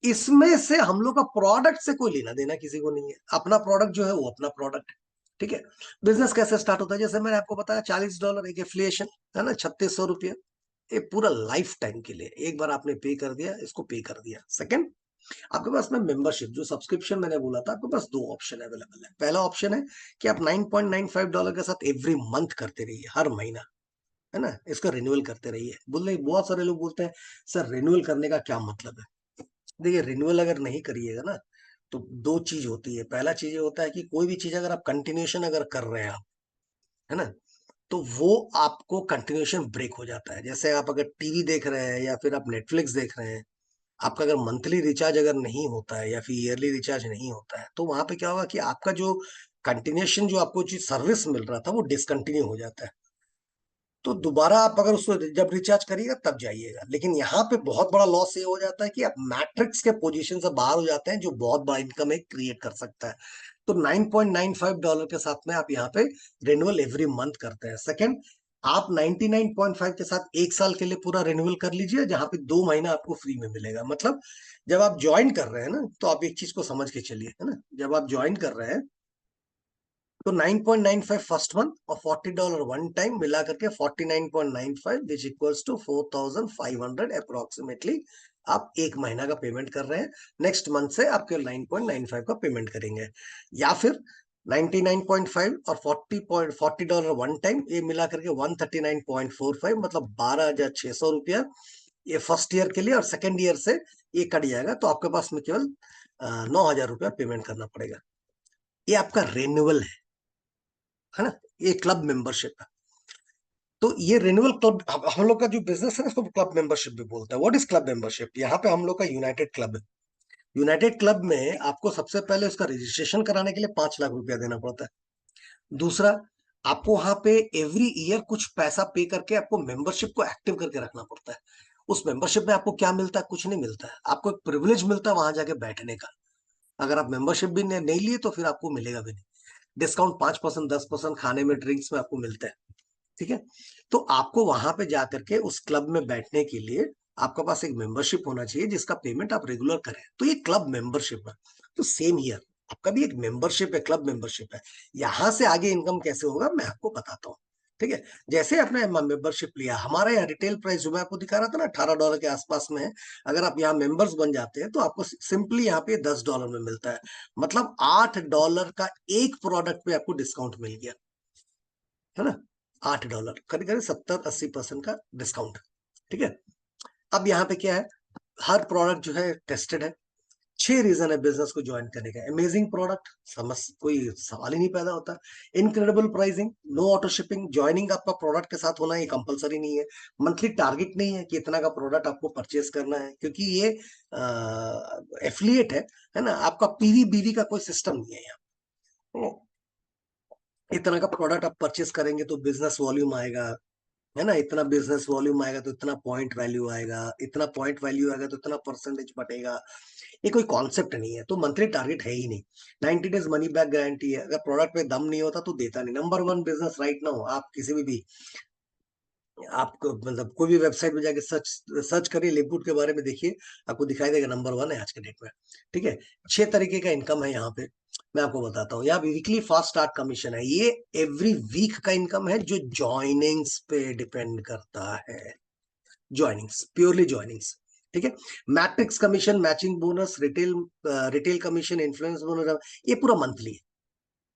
Speaker 1: इसमें से हम लोग का प्रोडक्ट से कोई लेना देना किसी को नहीं है, अपना प्रोडक्ट जो है वो अपना प्रोडक्ट है। ठीक है, बिजनेस कैसे स्टार्ट होता है, जैसे मैंने आपको बताया $40 एक एफिलिएशन, है ना, ₹3600। ये पूरा लाइफ टाइम के लिए, एक बार आपने पे कर दिया, इसको पे कर दिया। सेकंड, आपके पास में मेंबरशिप जो सब्सक्रिप्शन मैंने बोला था, आपके पास दो ऑप्शन अवेलेबल है। पहला ऑप्शन है कि आप $9.95 के साथ एवरी मंथ करते रहिए, हर महीना, है ना, इसका रिन्यूअल करते रहिए। बोले बहुत सारे लोग बोलते हैं सर रिन्यूअल करने का क्या मतलब है? देखिए, रिन्यूअल अगर नहीं करिएगा ना, तो दो चीज होती है। पहला चीज ये होता है कि कोई भी चीज अगर आप कंटिन्यूशन अगर कर रहे हैं आप, है ना, तो वो आपको कंटिन्यूशन ब्रेक हो जाता है। जैसे आप अगर टीवी देख रहे हैं या फिर आप नेटफ्लिक्स देख रहे हैं, आपका अगर मंथली रिचार्ज अगर नहीं होता है या फिर ईयरली रिचार्ज नहीं होता है, तो वहां पे क्या होगा कि आपका जो कंटिन्यूशन जो आपको जो सर्विस मिल रहा था वो डिसकंटिन्यू हो जाता है। तो दोबारा आप अगर उसको जब रिचार्ज करिएगा तब जाइएगा। लेकिन यहाँ पे बहुत बड़ा लॉस ये हो जाता है कि आप मैट्रिक्स के पोजीशन से बाहर हो जाते हैं, जो बहुत बड़ा इनकम एक क्रिएट कर सकता है। तो $9.95 के साथ में आप यहाँ पे रिन्यूअल एवरी मंथ करते हैं। सेकंड, आप 99.5 के साथ 1 साल के लिए पूरा रिन्यूअल कर लीजिए, जहां पे 2 महीना आपको फ्री में मिलेगा। मतलब जब आप ज्वाइन कर रहे हैं ना, तो आप एक चीज को समझ के चलिए, है ना, जब आप ज्वाइन कर रहे हैं तो 9.95 फर्स्ट मंथ और $40 वन टाइम मिला करके 49.95 विच इक्वल्स टू 4,500 अप्रोक्सीमेटली आप एक महीना का पेमेंट कर रहे हैं। नेक्स्ट मंथ से आप केवल 9.95 का पेमेंट करेंगे, या फिर 99.5 और $40 वन टाइम, ये मिला करके 139.45 मतलब 12,600 रुपया ये फर्स्ट ईयर के लिए, और सेकेंड ईयर से ये कट जाएगा तो आपके पास में केवल 9,000 रुपया पेमेंट करना पड़ेगा। ये आपका रेन्युअल है ना, ये क्लब मेंबरशिप है। तो ये रेन्युअल क्लब, हम लोग का जो बिजनेस है ना, इसको क्लब मेंबरशिप भी बोलते हैं। What is club membership? यहाँ पे हम लोग का यूनाइटेड क्लब है। यूनाइटेड क्लब में आपको सबसे पहले उसका रजिस्ट्रेशन कराने के लिए 5 लाख रुपया देना पड़ता है। दूसरा, आपको वहां पे एवरी ईयर कुछ पैसा पे करके आपको मेंबरशिप को एक्टिव करके रखना पड़ता है। उस मेंबरशिप में आपको क्या मिलता है? कुछ नहीं मिलता है, आपको एक प्रिविलेज मिलता है वहां जाके बैठने का। अगर आप मेंबरशिप भी नहीं लिए तो फिर आपको मिलेगा भी नहीं। डिस्काउंट 5%, 10% खाने में, ड्रिंक्स में आपको मिलता है। ठीक है, तो आपको वहां पे जाकर के उस क्लब में बैठने के लिए आपका पास एक मेंबरशिप होना चाहिए जिसका पेमेंट आप रेगुलर करें, तो ये क्लब मेंबरशिप है। तो सेम हियर आपका भी एक मेंबरशिप है, क्लब मेंबरशिप है। यहां से आगे इनकम कैसे होगा मैं आपको बताता हूँ। ठीक है, जैसे आपने मेंबरशिप लिया, हमारा यहाँ रिटेल प्राइस जो मैं आपको दिखा रहा था ना $18 के आसपास में है। अगर आप यहाँ मेंबर्स बन जाते हैं तो आपको सिंपली यहाँ पे $10 में मिलता है, मतलब $8 का एक प्रोडक्ट पे आपको डिस्काउंट मिल गया, है ना। $8, करीब करीब 70-80% का डिस्काउंट। ठीक है, अब यहाँ पे क्या है, हर प्रोडक्ट जो है टेस्टेड है। 6 रीजन है बिजनेस को ज्वाइन करने का। अमेजिंग प्रोडक्ट, समझ कोई सवाल ही नहीं पैदा होता। Incredible pricing, no auto shipping, joining आपका प्रोडक्ट के साथ होना ये कंपलसरी नहीं है। मंथली टारगेट नहीं है कि इतना का प्रोडक्ट आपको परचेस करना है, क्योंकि ये एफिलिएट है ना। आपका पीवी बीवी का कोई सिस्टम नहीं है यहाँ। इतना का प्रोडक्ट आप परचेस करेंगे तो बिजनेस वॉल्यूम आएगा, है ना। इतना बिजनेस वॉल्यूम आएगा तो इतना पॉइंट वैल्यू आएगा, इतना पॉइंट वैल्यू आएगा तो इतना परसेंटेज बटेगा। ये कोई कॉन्सेप्ट नहीं है, तो मंथली टारगेट है ही नहीं। 90 डेज मनी बैक गारंटी है, अगर प्रोडक्ट पे दम नहीं होता तो देता नहीं। Number one business right now, आप किसी भी आपको मतलब कोई भी वेबसाइट में जाके सर्च सर्च करिए, लिपवुड के बारे में देखिए, आपको दिखाई देगा नंबर वन है आज के डेट में। ठीक है, 6 तरीके का इनकम है यहाँ पे, मैं आपको बताता हूँ। यहाँ वीकली फास्ट स्टार्ट कमीशन है, ये एवरी वीक का इनकम है जो ज्वाइनिंग्स पे डिपेंड करता है। Joinings, purely joinings. ठीक है, matrix commission, matching bonus, retail commission, influence bonus, ये पूरा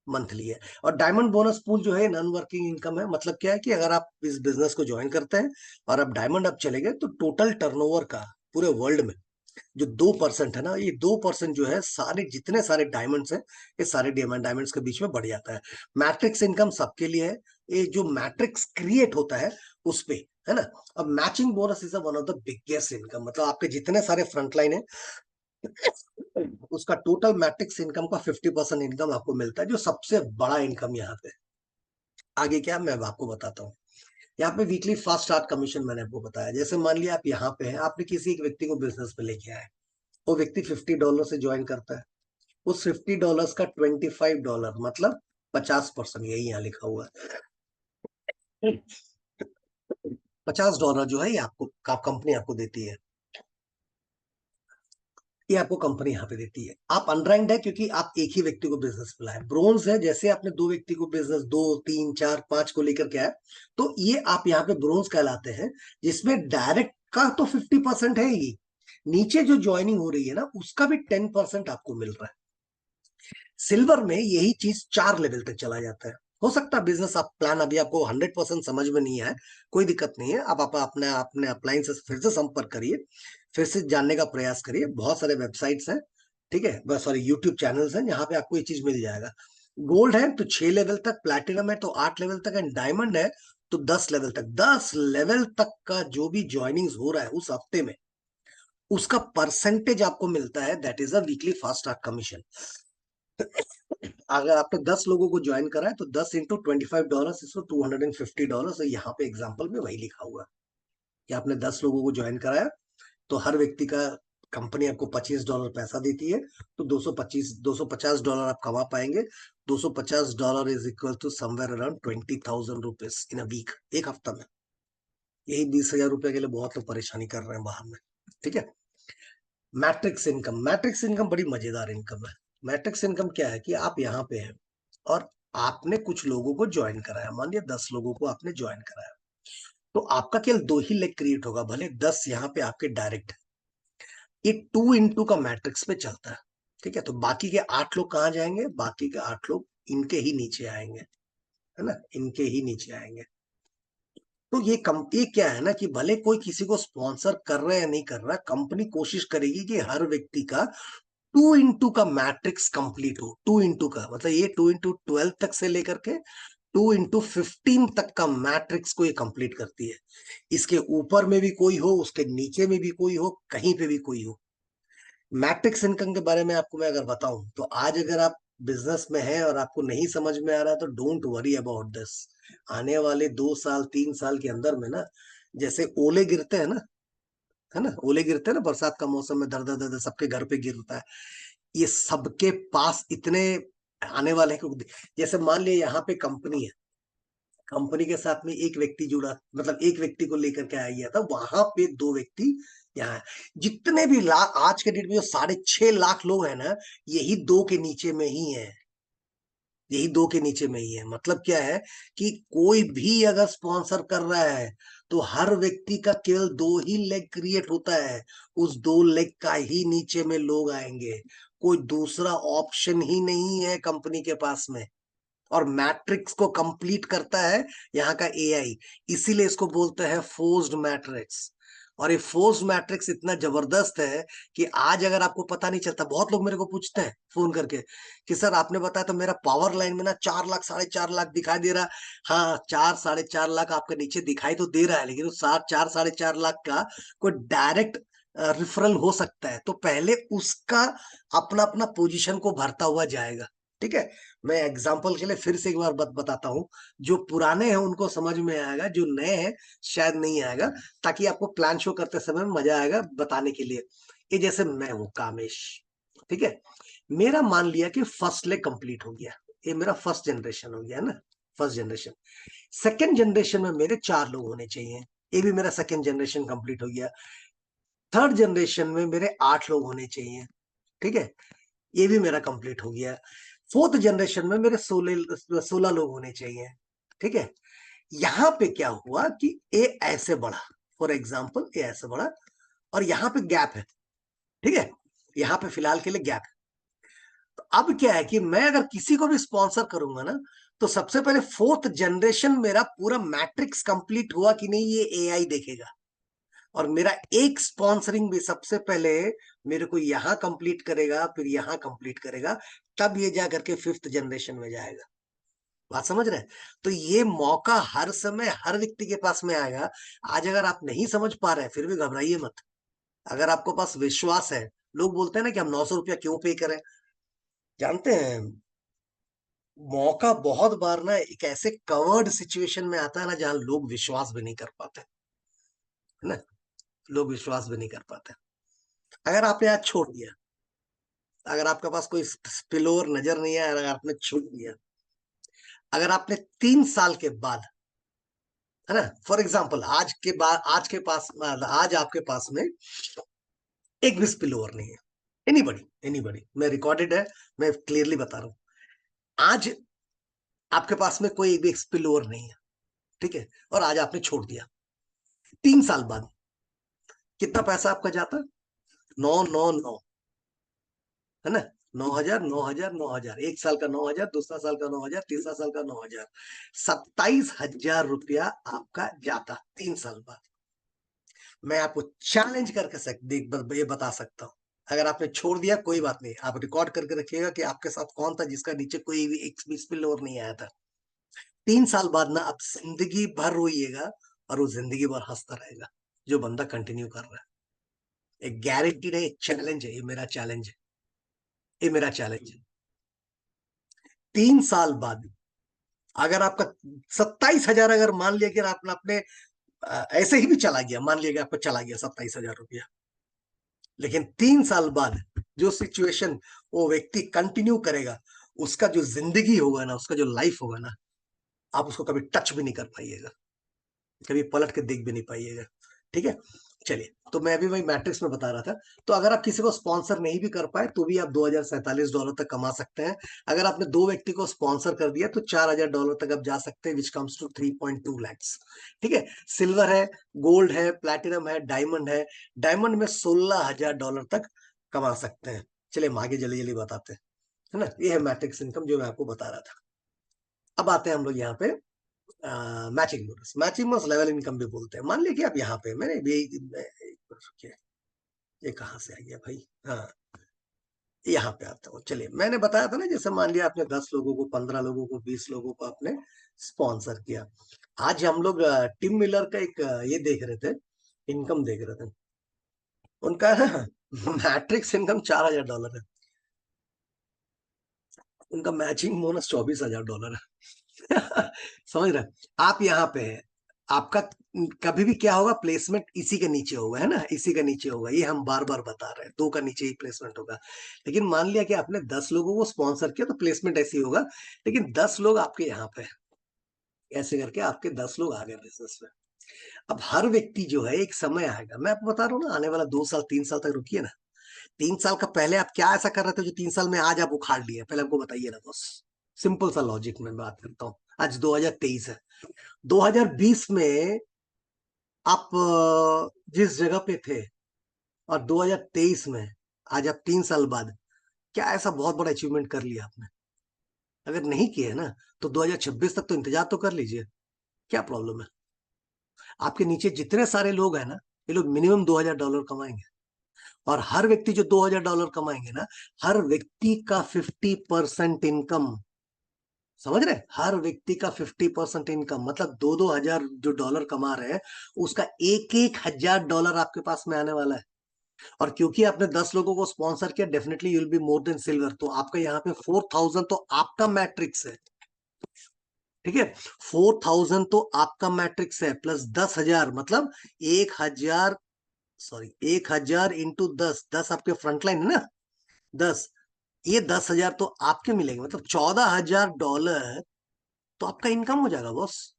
Speaker 1: मंथली है। और डायमंड बोनस पूल जो है नॉन वर्किंग इनकम है। मतलब क्या है कि अगर आप इस बिजनेस को ज्वाइन करते हैं और आप डायमंड अप चले गए तो टोटल टर्नओवर का पूरे वर्ल्ड में जो 2% है ना, ये 2% जो है सारे जितने सारे डायमंड्स हैं, ये सारे डायमंड्स के बीच में बढ़ जाता है। मैट्रिक्स इनकम सबके लिए है, ये जो मैट्रिक्स क्रिएट होता है उस पे, है ना। अब matching bonus is one of the biggest income, मतलब आपके जितने सारे फ्रंटलाइन है उसका टोटल मैट्रिक्स इनकम का 50% इनकम आपको मिलता है, जो सबसे बड़ा इनकम यहाँ पे। आगे क्या मैं आपको बताता हूँ। यहाँ पे वीकली फास्ट स्टार्ट कमीशन मैंने आपको बताया। जैसे मान लिया आप यहाँ पे हैं, आपने किसी एक व्यक्ति को बिजनेस पे लेके आए, वो व्यक्ति $50 से ज्वाइन करता है। उस $50 का $25 मतलब 50%, यही यहाँ लिखा हुआ है। $50 जो है ये आपको कंपनी आपको देती है, ये आपको कंपनी यहाँ पे देती है। आप अनरैंक्ड है क्योंकि आप एक ही व्यक्ति को बिजनेस पे लाए। ब्रोंज है जैसे आपने दो व्यक्ति को बिजनेस, 2 3 4 5 को लेकर के आए, तो ये आप यहाँ पे ब्रोंज कहलाते हैं, जिसमें डायरेक्ट का तो 50% है ही, नीचे जो ज्वाइनिंग हो रही है ना उसका भी 10% आपको मिल रहा है। सिल्वर में यही चीज 4 लेवल तक चला जाता है। हो सकता है बिजनेस आप प्लान अभी आपको 100% समझ में नहीं आए, कोई दिक्कत नहीं है। आप अपने अपने अपलाइन से फिर से संपर्क करिए, फिर से जानने का प्रयास करिए। बहुत सारे वेबसाइट्स हैं, ठीक है, सॉरी यूट्यूब चैनल्स हैं, जहां पे आपको ये चीज मिल जाएगा। गोल्ड है तो 6 लेवल तक, प्लैटिनम है तो 8 लेवल तक, एंड डायमंड है तो 10 लेवल तक। 10 लेवल तक का जो भी ज्वाइनिंग हो रहा है उस हफ्ते में, उसका परसेंटेज आपको मिलता है, that is a weekly fast start commission. अगर आपने 10 लोगों को ज्वाइन करा है तो 10 इंटू $25 इसको $250 है। यहाँ पे एग्जाम्पल में वही लिखा हुआ है कि आपने 10 लोगों को ज्वाइन कराया तो हर व्यक्ति का कंपनी आपको $25 पैसा देती है, तो 250 आप कमा पाएंगे। $250 is equal to somewhere around 20,000 rupees in a week, एक हफ्ता में। यही 20,000 रुपए के लिए बहुत लोग परेशानी कर रहे हैं बाहर में। ठीक है, मैट्रिक्स इनकम, मैट्रिक्स इनकम बड़ी मजेदार इनकम है। मैट्रिक्स इनकम क्या है कि आप यहाँ पे हैं और आपने कुछ लोगों को ज्वाइन कराया, मान लिया 10 लोगों को आपने ज्वाइन कराया, तो आपका केवल 2 ही लेग क्रिएट होगा, भले 10 यहाँ पे आपके डायरेक्ट। ये 2 into का मैट्रिक्स पे चलता है, ठीक है। तो बाकी के 8 लोग कहाँ जाएंगे? बाकी के 8 लोग इनके ही नीचे आएंगे, है ना, इनके ही नीचे आएंगे। तो ये कंपनी क्या है ना कि भले कोई किसी को स्पॉन्सर कर रहा है या नहीं कर रहा, कंपनी कोशिश करेगी कि हर व्यक्ति का 2 into का मैट्रिक्स कंप्लीट हो। 2 into का मतलब ये 2 into 12 तक से लेकर के 2 into 15 तक का मैट्रिक्स को ये कंप्लीट करती है। इसके ऊपर में भी कोई हो, उसके नीचे में भी कोई हो, कहीं पे भी कोई हो। मैट्रिक्स इनकम के बारे में आपको मैं अगर बताऊं तो आज अगर आप बिजनेस में हैं और आपको नहीं समझ में आ रहा है तो डोंट वरी अबाउट दिस। आने वाले 2 साल 3 साल के अंदर में ना, जैसे ओले गिरते हैं ना, है ना, ओले गिरते हैं ना बरसात का मौसम में, दर दर दर दर सबके घर पे गिरता है, ये सबके पास इतने आने वाले हैं कि जैसे मान लिया यहाँ पे कंपनी है, कंपनी के साथ में एक व्यक्ति जुड़ा, मतलब एक व्यक्ति को लेकर के आया गया था, वहां पे 2 व्यक्ति यहाँ है। जितने भी लाख आज के डेट में जो 6.5 लाख लोग हैं ना, यही 2 के नीचे में ही है, यही 2 के नीचे में ही है। मतलब क्या है कि कोई भी अगर स्पॉन्सर कर रहा है तो हर व्यक्ति का केवल 2 ही लेग क्रिएट होता है, उस 2 लेग का ही नीचे में लोग आएंगे, कोई दूसरा ऑप्शन ही नहीं है कंपनी के पास में। और मैट्रिक्स को कंप्लीट करता है यहाँ का एआई, इसीलिए इसको बोलते हैं फोर्स्ड मैट्रिक्स। और ये फोर्स्ड मैट्रिक्स इतना जबरदस्त है कि आज अगर आपको पता नहीं चलता, बहुत लोग मेरे को पूछते हैं फोन करके कि सर आपने बताया तो मेरा पावर लाइन में ना 4 लाख 4.5 लाख दिखाई दे रहा है। हाँ, 4 साढ़े 4 लाख आपके नीचे दिखाई तो दे रहा है, लेकिन उस 4 साढ़े 4 लाख का कोई डायरेक्ट रिफरल हो सकता है, तो पहले उसका अपना अपना पोजीशन को भरता हुआ जाएगा, ठीक है। मैं एग्जांपल के लिए फिर से एक बार बताता हूँ, जो पुराने हैं उनको समझ में आएगा, जो नए हैं शायद नहीं आएगा, ताकि आपको प्लान शो करते समय मजा आएगा बताने के लिए। ये जैसे मैं हूँ कामेश, ठीक है, मेरा मान लिया कि फर्स्ट लेग कंप्लीट हो गया, ये मेरा फर्स्ट जनरेशन हो गया ना, फर्स्ट जनरेशन। सेकेंड जनरेशन में मेरे 4 लोग होने चाहिए, ये भी मेरा सेकेंड जनरेशन कंप्लीट हो गया। थर्ड जनरेशन में मेरे 8 लोग होने चाहिए, ठीक है, ये भी मेरा कंप्लीट हो गया। फोर्थ जनरेशन में मेरे 16 लोग होने चाहिए, ठीक है। यहां पे क्या हुआ कि ए ऐसे बढ़ा, फॉर एग्जाम्पल ए ऐसे बढ़ा, और यहां पे गैप है, ठीक है, यहां पे फिलहाल के लिए गैप है। तो अब क्या है कि मैं अगर किसी को भी स्पॉन्सर करूंगा ना, तो सबसे पहले फोर्थ जनरेशन मेरा पूरा मैट्रिक्स कंप्लीट हुआ कि नहीं ये एआई देखेगा, और मेरा एक स्पॉन्सरिंग भी सबसे पहले मेरे को यहां कंप्लीट करेगा, फिर यहां कंप्लीट करेगा, तब ये जा करके फिफ्थ जनरेशन में जाएगा। बात समझ रहे हैं? तो ये मौका हर समय हर व्यक्ति के पास में आएगा। आज अगर आप नहीं समझ पा रहे हैं फिर भी घबराइए मत, अगर आपको पास विश्वास है। लोग बोलते हैं ना कि हम 900 रुपया क्यों पे करें, जानते हैं मौका बहुत बार ना एक ऐसे कवर्ड सिचुएशन में आता है ना जहां लोग विश्वास भी नहीं कर पाते, है ना, लोग विश्वास भी नहीं कर पाते। अगर आपने आज छोड़ दिया, अगर आपके पास कोई स्पिलोर नजर नहीं आया, अगर आपने छोड़ दिया, अगर आपने 3 साल के बाद, है ना, फॉर एग्जाम्पल आज के बाद, आज आपके पास में एक भी स्पिलोवर नहीं है, एनीबडी एनीबडी, मैं रिकॉर्डेड है, मैं क्लियरली बता रहा हूं, आज आपके पास में कोई भी स्पिलोवर नहीं है, ठीक है, और आज आपने छोड़ दिया, 3 साल बाद कितना पैसा आपका जाता? 999, है ना, 9,000 9,000 9,000, 1 साल का 9,000, दूसरा साल का 9,000, तीसरा साल का 9,000, 27,000 रुपया आपका जाता 3 साल बाद। मैं आपको चैलेंज करके ये बता सकता हूं, अगर आपने छोड़ दिया कोई बात नहीं, आप रिकॉर्ड करके रखिएगा कि आपके साथ कौन था जिसका नीचे कोई भी एक भी स्पिल ओवर नहीं आया था। 3 साल बाद ना आप जिंदगी भर रोइएगा, और वो जिंदगी भर हंसता रहेगा जो बंदा कंटिन्यू कर रहा है। एक गारंटी नहीं, चैलेंज है, ये मेरा चैलेंज है, ये मेरा चैलेंज है। 3 साल बाद अगर आपका 27,000, अगर मान लिया कि आपने अपने ऐसे ही भी चला गया, मान लिया कि आपका चला गया 27,000 रुपया, लेकिन 3 साल बाद जो सिचुएशन वो व्यक्ति कंटिन्यू करेगा, उसका जो जिंदगी होगा ना, उसका जो लाइफ होगा ना, आप उसको कभी टच भी नहीं कर पाइएगा, कभी पलट के देख भी नहीं पाइएगा। ठीक है। चलिए, तो मैं भी वही मैट्रिक्स में बता रहा था। तो अगर आप किसी को स्पॉन्सर नहीं भी कर पाए तो भी आप $2047 तक कमा सकते हैं। अगर आपने 2 व्यक्ति को स्पॉन्सर कर दिया तो $4000 तक आप जा सकते हैं, विच कम्स टू 3.2 lakhs। ठीक है। सिल्वर है, गोल्ड है, प्लैटिनम है, डायमंड है। डायमंड में $16,000 तक कमा सकते हैं। चलिए हम आगे जल्दी जल्दी बताते हैं, है ना। ये है मैट्रिक्स इनकम जो मैं आपको बता रहा था। अब आते हैं हम लोग यहाँ पे matching bonus. Matching bonus level income भी बोलते हैं। मान लीजिए आप यहाँ पे, मैंने भी ये कहाँ से आ गया भाई, हाँ यहाँ पे आता हूँ। चलिए, मैंने बताया था ना, जैसे मान लिया आपने 10 लोगों को, 15 लोगों को, 20 लोगों को आपने स्पॉन्सर किया। आज हम लोग टिम मिलर का एक ये देख रहे थे, इनकम देख रहे थे। उनका मैट्रिक्स इनकम $4000 है। उनका मैचिंग बोनस $24,000 है। समझ रहे हैं? आप यहाँ पे हैं, आपका कभी भी क्या होगा, प्लेसमेंट इसी के नीचे होगा, है ना, इसी के नीचे होगा। ये हम बार बार बता रहे हैं, 2 का नीचे ही प्लेसमेंट होगा। लेकिन मान लिया कि आपने 10 लोगों को स्पॉन्सर किया तो प्लेसमेंट ऐसी होगा, लेकिन 10 लोग आपके यहाँ पे, ऐसे करके आपके 10 लोग आ गए बिजनेस में। अब हर व्यक्ति जो है, एक समय आएगा, मैं आपको बता रहा हूँ ना, आने वाला 2 साल 3 साल तक रुकिए ना। 3 साल का पहले आप क्या ऐसा कर रहे थे जो 3 साल में आज आप उखाड़ लिए, पहले हमको बताइए ना बस। सिंपल सा लॉजिक में बात करता हूँ। आज 2023 है, 2020 में आप जिस जगह पे थे, और 2023 में आज आप 3 साल बाद क्या ऐसा बहुत बड़ा अचीवमेंट कर लिया आपने? अगर नहीं किया है ना, तो 2026 तक तो इंतजार तो कर लीजिए। क्या प्रॉब्लम है? आपके नीचे जितने सारे लोग हैं ना, ये लोग मिनिमम $2000 कमाएंगे। और हर व्यक्ति जो $2000 कमाएंगे ना, हर व्यक्ति का 50% इनकम, समझ रहे हैं? हर व्यक्ति का 50% इनकम मतलब 2-2 हजार जो डॉलर कमा रहे हैं, उसका 1-1 हजार डॉलर आपके पास में आने वाला है। और क्योंकि आपने 10 लोगों को स्पॉन्सर किया, definitely you will be more than silver. तो आपका यहाँ पे 4000 तो आपका मैट्रिक्स है। ठीक है, 4000 तो आपका मैट्रिक्स है, प्लस 10,000 मतलब 1 हजार, सॉरी 1 हजार इंटू 10, 10 आपके फ्रंटलाइन है ना, 10, ये 10,000 तो आपके मिलेंगे, मतलब $14,000 तो आपका इनकम हो जाएगा बॉस।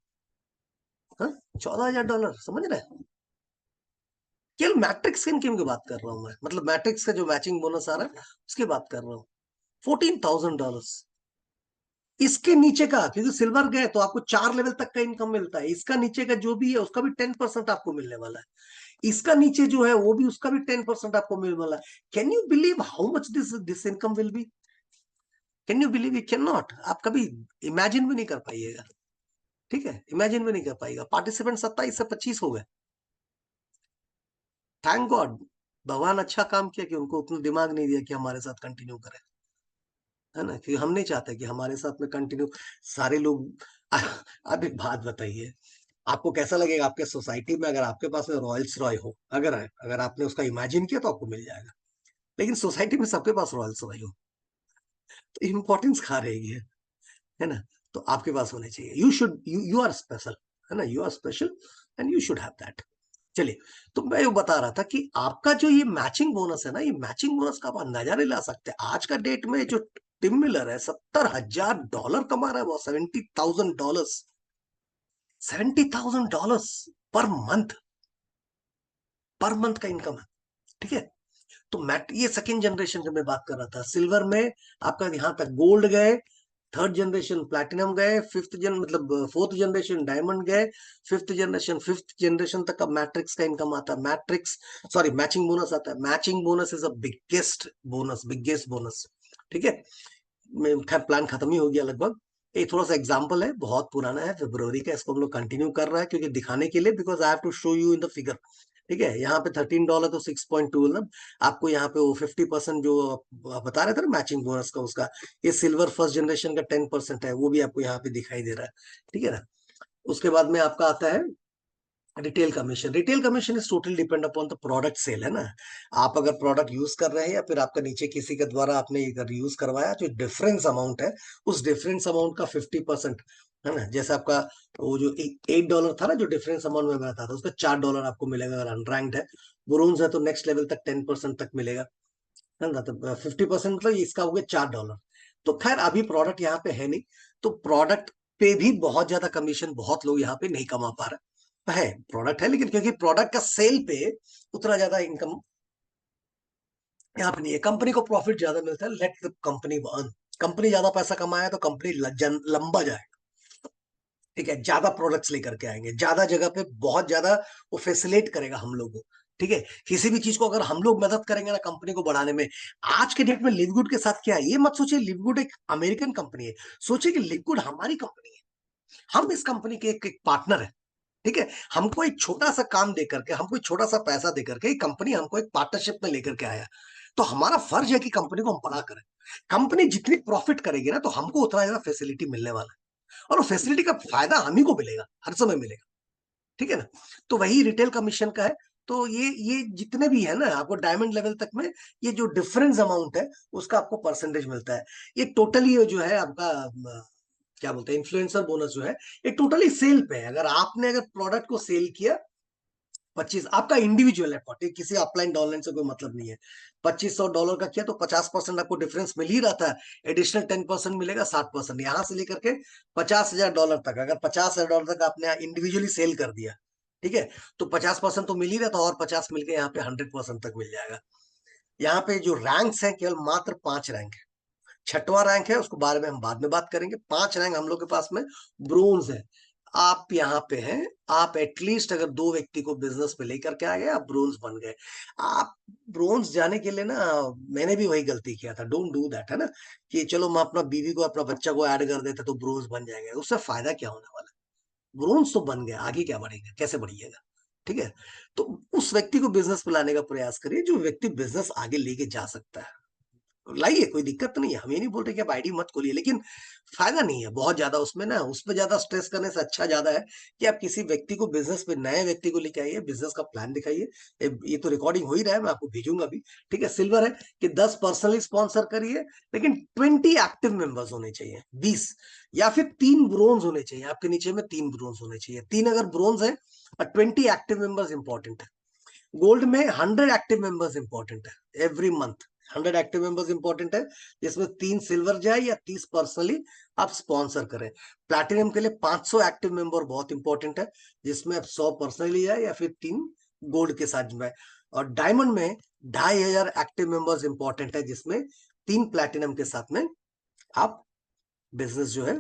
Speaker 1: हाँ, $14,000, समझ रहे हैं? केवल मैट्रिक्स इनकम की बात कर रहा हूं मैं, मतलब मैट्रिक्स का जो मैचिंग बोनस आ रहा है उसकी बात कर रहा हूँ। $14,000। इसके नीचे का, क्योंकि सिल्वर गए तो आपको 4 लेवल तक का इनकम मिलता है, इसका नीचे का जो भी है उसका भी 10% आपको मिलने वाला है। इसका नीचे जो है वो भी, उसका भी 10% आपको मिलने वाला है। Can you believe how much this income will be? Can you believe? You can not. आप कभी इमेजिन भी नहीं कर पाइएगा। ठीक है, इमेजिन भी नहीं कर पाएगा। पार्टिसिपेंट 27 से 25 हो गए। थैंक गॉड, भगवान अच्छा काम किया कि उनको उतना दिमाग नहीं दिया कि हमारे साथ कंटिन्यू करें, है ना, कि हम नहीं चाहते कि हमारे साथ में कंटिन्यू सारे लोग। अब एक बात बताइए, आपको कैसा लगेगा आपके सोसाइटी में अगर आपके पास में रॉयल्स रॉय हो? अगर है, अगर आपने उसका इमेजिन किया तो आपको मिल जाएगा। लेकिन सोसाइटी में सबके पास रॉयल्स रॉय हो तो इम्पोर्टेंस कहाँ रहेगी, है ना। तो आपके पास होने चाहिए। You should, you are special, है ना, you are special and you should have that. चलिए, तो मैं ये बता रहा था कि आपका जो ये मैचिंग बोनस है ना, ये मैचिंग बोनस का आप अंदाजा नहीं ला सकते। आज का डेट में जो टिम मिलर है, $70,000 कमा रहा है, वो $70,000, $70,000 पर मंथ, पर मंथ का इनकम है। ठीक है। तो मैट, ये सेकेंड जनरेशन की मैं बात कर रहा था। सिल्वर में आपका यहाँ तक गोल्ड गए, थर्ड जनरेशन प्लैटिनम गए, फिफ्थ जन मतलब फोर्थ जनरेशन डायमंड गए, फिफ्थ जनरेशन तक का मैट्रिक्स का इनकम आता है। मैट्रिक्स, सॉरी मैचिंग बोनस आता है। Matching bonus is a biggest bonus, biggest bonus. ठीक है। खैर प्लान खत्म ही हो गया लगभग। एक थोड़ा सा एग्जांपल है, बहुत पुराना है, फरवरी का, इसको हम लोग कंटिन्यू कर रहा है क्योंकि दिखाने के लिए, because I have to show you in the figure. ठीक है, यहाँ पे $13 तो 6.2, मतलब आपको यहाँ पे वो 50% जो आप बता रहे थे ना मैचिंग बोनस का, उसका ये सिल्वर फर्स्ट जनरेशन का 10% है, वो भी आपको यहाँ पे दिखाई दे रहा है। ठीक है ना। उसके बाद में आपका आता है retail commission. Retail commission is totally depend upon the product sale, है ना। आप अगर प्रोडक्ट यूज कर रहे हैं या फिर आपका नीचे किसी के द्वारा आपने अगर यूज करवाया, जो डिफरेंस अमाउंट है, उस डिफरेंस अमाउंट का 50%, है ना। जैसे आपका वो जो $8 था ना, जो डिफरेंस अमाउंट में बताया था, उसका $4 आपको मिलेगा अगर अनरैंक्ड है। ब्रोंज है तो नेक्स्ट लेवल तक 10% तक मिलेगा, है ना। तो 50% मतलब इसका हो गया $4। तो खैर अभी प्रोडक्ट यहाँ पे है नहीं, तो प्रोडक्ट पे भी बहुत ज्यादा कमीशन बहुत लोग यहाँ पे नहीं कमा पा रहे। है, प्रोडक्ट है, लेकिन क्योंकि प्रोडक्ट का सेल पे उतना ज्यादा इनकम यहाँ पे नहीं है। कंपनी को प्रॉफिट ज्यादा मिलता है, let the company earn. Company ज्यादा पैसा कमाया तो कंपनी लंबा जाए, ठीक है, ज्यादा प्रोडक्ट्स लेकर के आएंगे, ज्यादा जगह पे बहुत ज्यादा वो फैसिलिटेट करेगा हम लोग को, ठीक है। किसी भी चीज को अगर हम लोग मदद करेंगे ना कंपनी को बढ़ाने में। आज के डेट में लिवगुड के साथ क्या है, ये मत सोचिए लिवगुड एक अमेरिकन कंपनी है, सोचिए कि लिवगुड हमारी कंपनी है, हम इस कंपनी के एक पार्टनर है, ठीक है। हमको एक छोटा सा काम दे करके, हमको एक छोटा सा पैसा दे करके कंपनी हमको एक पार्टनरशिप में लेकर के आया, तो हमारा फर्ज है कि कंपनी को हम बड़ा करें। कंपनी जितनी प्रॉफिट करेगी ना तो हमको उतना ज्यादा फैसिलिटी मिलने वाला है, और वो फैसिलिटी का फायदा हम ही को मिलेगा, हर समय मिलेगा, ठीक है ना। तो वही रिटेल कमीशन का है। तो ये जितने भी है ना आपको डायमंड लेवल तक में, ये जो डिफरेंस अमाउंट है उसका आपको परसेंटेज मिलता है। ये टोटली जो है आपका क्या बोलते हैं इन्फ्लुएंसर बोनस जो है, ये टोटली सेल पे है। अगर आपने अगर प्रोडक्ट को सेल किया 25, आपका इंडिविजुअल है, किसी अपलाइन डाउनलाइन से कोई मतलब नहीं है। $2500 का किया तो 50% आपको डिफरेंस मिल ही रहा था, एडिशनल 10% मिलेगा, 60%। यहां से लेकर के $50,000 तक, अगर $50,000 तक आपने इंडिविजुअली सेल कर दिया, ठीक है, तो 50% तो मिल ही रहा था, और 50 मिलकर यहाँ पे 100% तक मिल जाएगा। यहाँ पे जो रैंक्स हैं केवल मात्र 5 रैंक है। छठवां रैंक है उसको बारे में हम बाद में बात करेंगे। 5 रैंक हम लोग के पास में ब्रोंज है। आप यहाँ पे हैं, आप एटलीस्ट अगर 2 व्यक्ति को बिजनेस पे लेकर के आ गए, आप ब्रोंज बन गए। आप ब्रोंज जाने के लिए ना, मैंने भी वही गलती किया था, डोंट डू दैट, है ना, कि चलो मैं अपना बीवी को अपना बच्चा को ऐड कर देते तो ब्रोंज बन जाएंगे, उससे फायदा क्या होने वाला है। ब्रोंज तो बन गया, आगे क्या बढ़ेगा, कैसे बढ़िएगा, ठीक है। तो उस व्यक्ति को बिजनेस पे लाने का प्रयास करिए जो व्यक्ति बिजनेस आगे लेके जा सकता है। लाइए, कोई दिक्कत नहीं है, हम ये नहीं बोल रहे कि आप आईडी मत खोलिए, लेकिन फायदा नहीं है बहुत ज्यादा उसमें ना, उस पर ज्यादा स्ट्रेस करने से अच्छा ज्यादा है कि आप किसी व्यक्ति को बिजनेस पे, नए व्यक्ति को लेके आइए, बिजनेस का प्लान दिखाइए। ये तो रिकॉर्डिंग हो ही रहा है, मैं आपको भेजूंगा भी, ठीक है। सिल्वर है कि 10 पर्सनली स्पॉन्सर करिए, लेकिन 20 एक्टिव मेंबर्स होने चाहिए, 20, या फिर 3 ब्रोंज होने चाहिए, आपके नीचे में 3 ब्रोंज होने चाहिए। 3 अगर ब्रोंज है और 20 एक्टिव मेंबर्स इंपॉर्टेंट है। गोल्ड में 100 एक्टिव मेंबर्स इंपॉर्टेंट है every month, 100 active members important है, जिसमें 3 सिल्वर जाए या 30 पर्सनली आप स्पॉन्सर करें। प्लैटिनम के लिए 500 एक्टिव मेंबर बहुत इंपॉर्टेंट है, जिसमें आप 100 पर्सनली जाए या फिर 3 गोल्ड के साथ में। और डायमंड में 2500 एक्टिव मेंबर्स इंपॉर्टेंट है, जिसमें 3 प्लैटिनम के साथ में आप बिजनेस जो है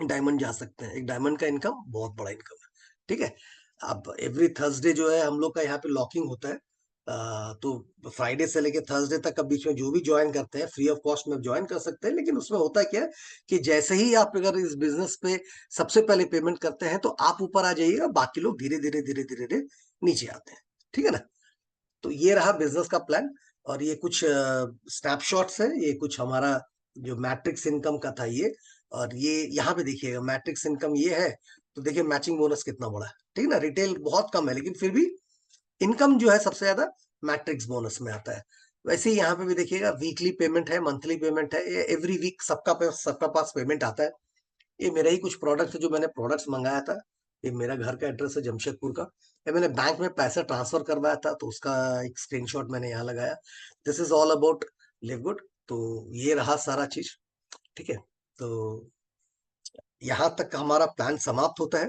Speaker 1: डायमंड जा सकते हैं। एक डायमंड का इनकम बहुत बड़ा इनकम है, ठीक है। अब एवरी थर्सडे जो है हम लोग का यहाँ पे लॉकिंग होता है, तो फ्राइडे से लेके थर्सडे तक के बीच में जो भी ज्वाइन करते हैं फ्री ऑफ कॉस्ट में ज्वाइन कर सकते हैं। लेकिन उसमें होता है क्या है कि जैसे ही आप अगर इस बिजनेस पे सबसे पहले पेमेंट करते हैं तो आप ऊपर आ जाइएगा, बाकी लोग धीरे धीरे धीरे धीरे धीरे नीचे आते हैं, ठीक है ना। तो ये रहा बिजनेस का प्लान, और ये कुछ स्नैपशॉट्स है, ये कुछ हमारा जो मैट्रिक्स इनकम का था ये। और ये यहाँ पे देखिएगा मैट्रिक्स इनकम ये है, तो देखिए मैचिंग बोनस कितना बड़ा है, ठीक है ना। रिटेल बहुत कम है, लेकिन फिर भी इनकम जो है सबसे ज्यादा मैट्रिक्स बोनस में आता है। वैसे ही यहाँ पे भी देखिएगा वीकली पेमेंट है, मंथली पेमेंट है, ये एवरी वीक सबका पास पेमेंट आता है। ये मेरा ही कुछ प्रोडक्ट है जो मैंने प्रोडक्ट्स मंगाया था। ये मेरा घर का एड्रेस है जमशेदपुर का। ये मैंने बैंक में पैसा ट्रांसफर करवाया था, तो उसका एक स्क्रीनशॉट मैंने यहाँ लगाया। This is all about live good. तो ये रहा सारा चीज, ठीक है। तो यहाँ तक हमारा प्लान समाप्त होता है।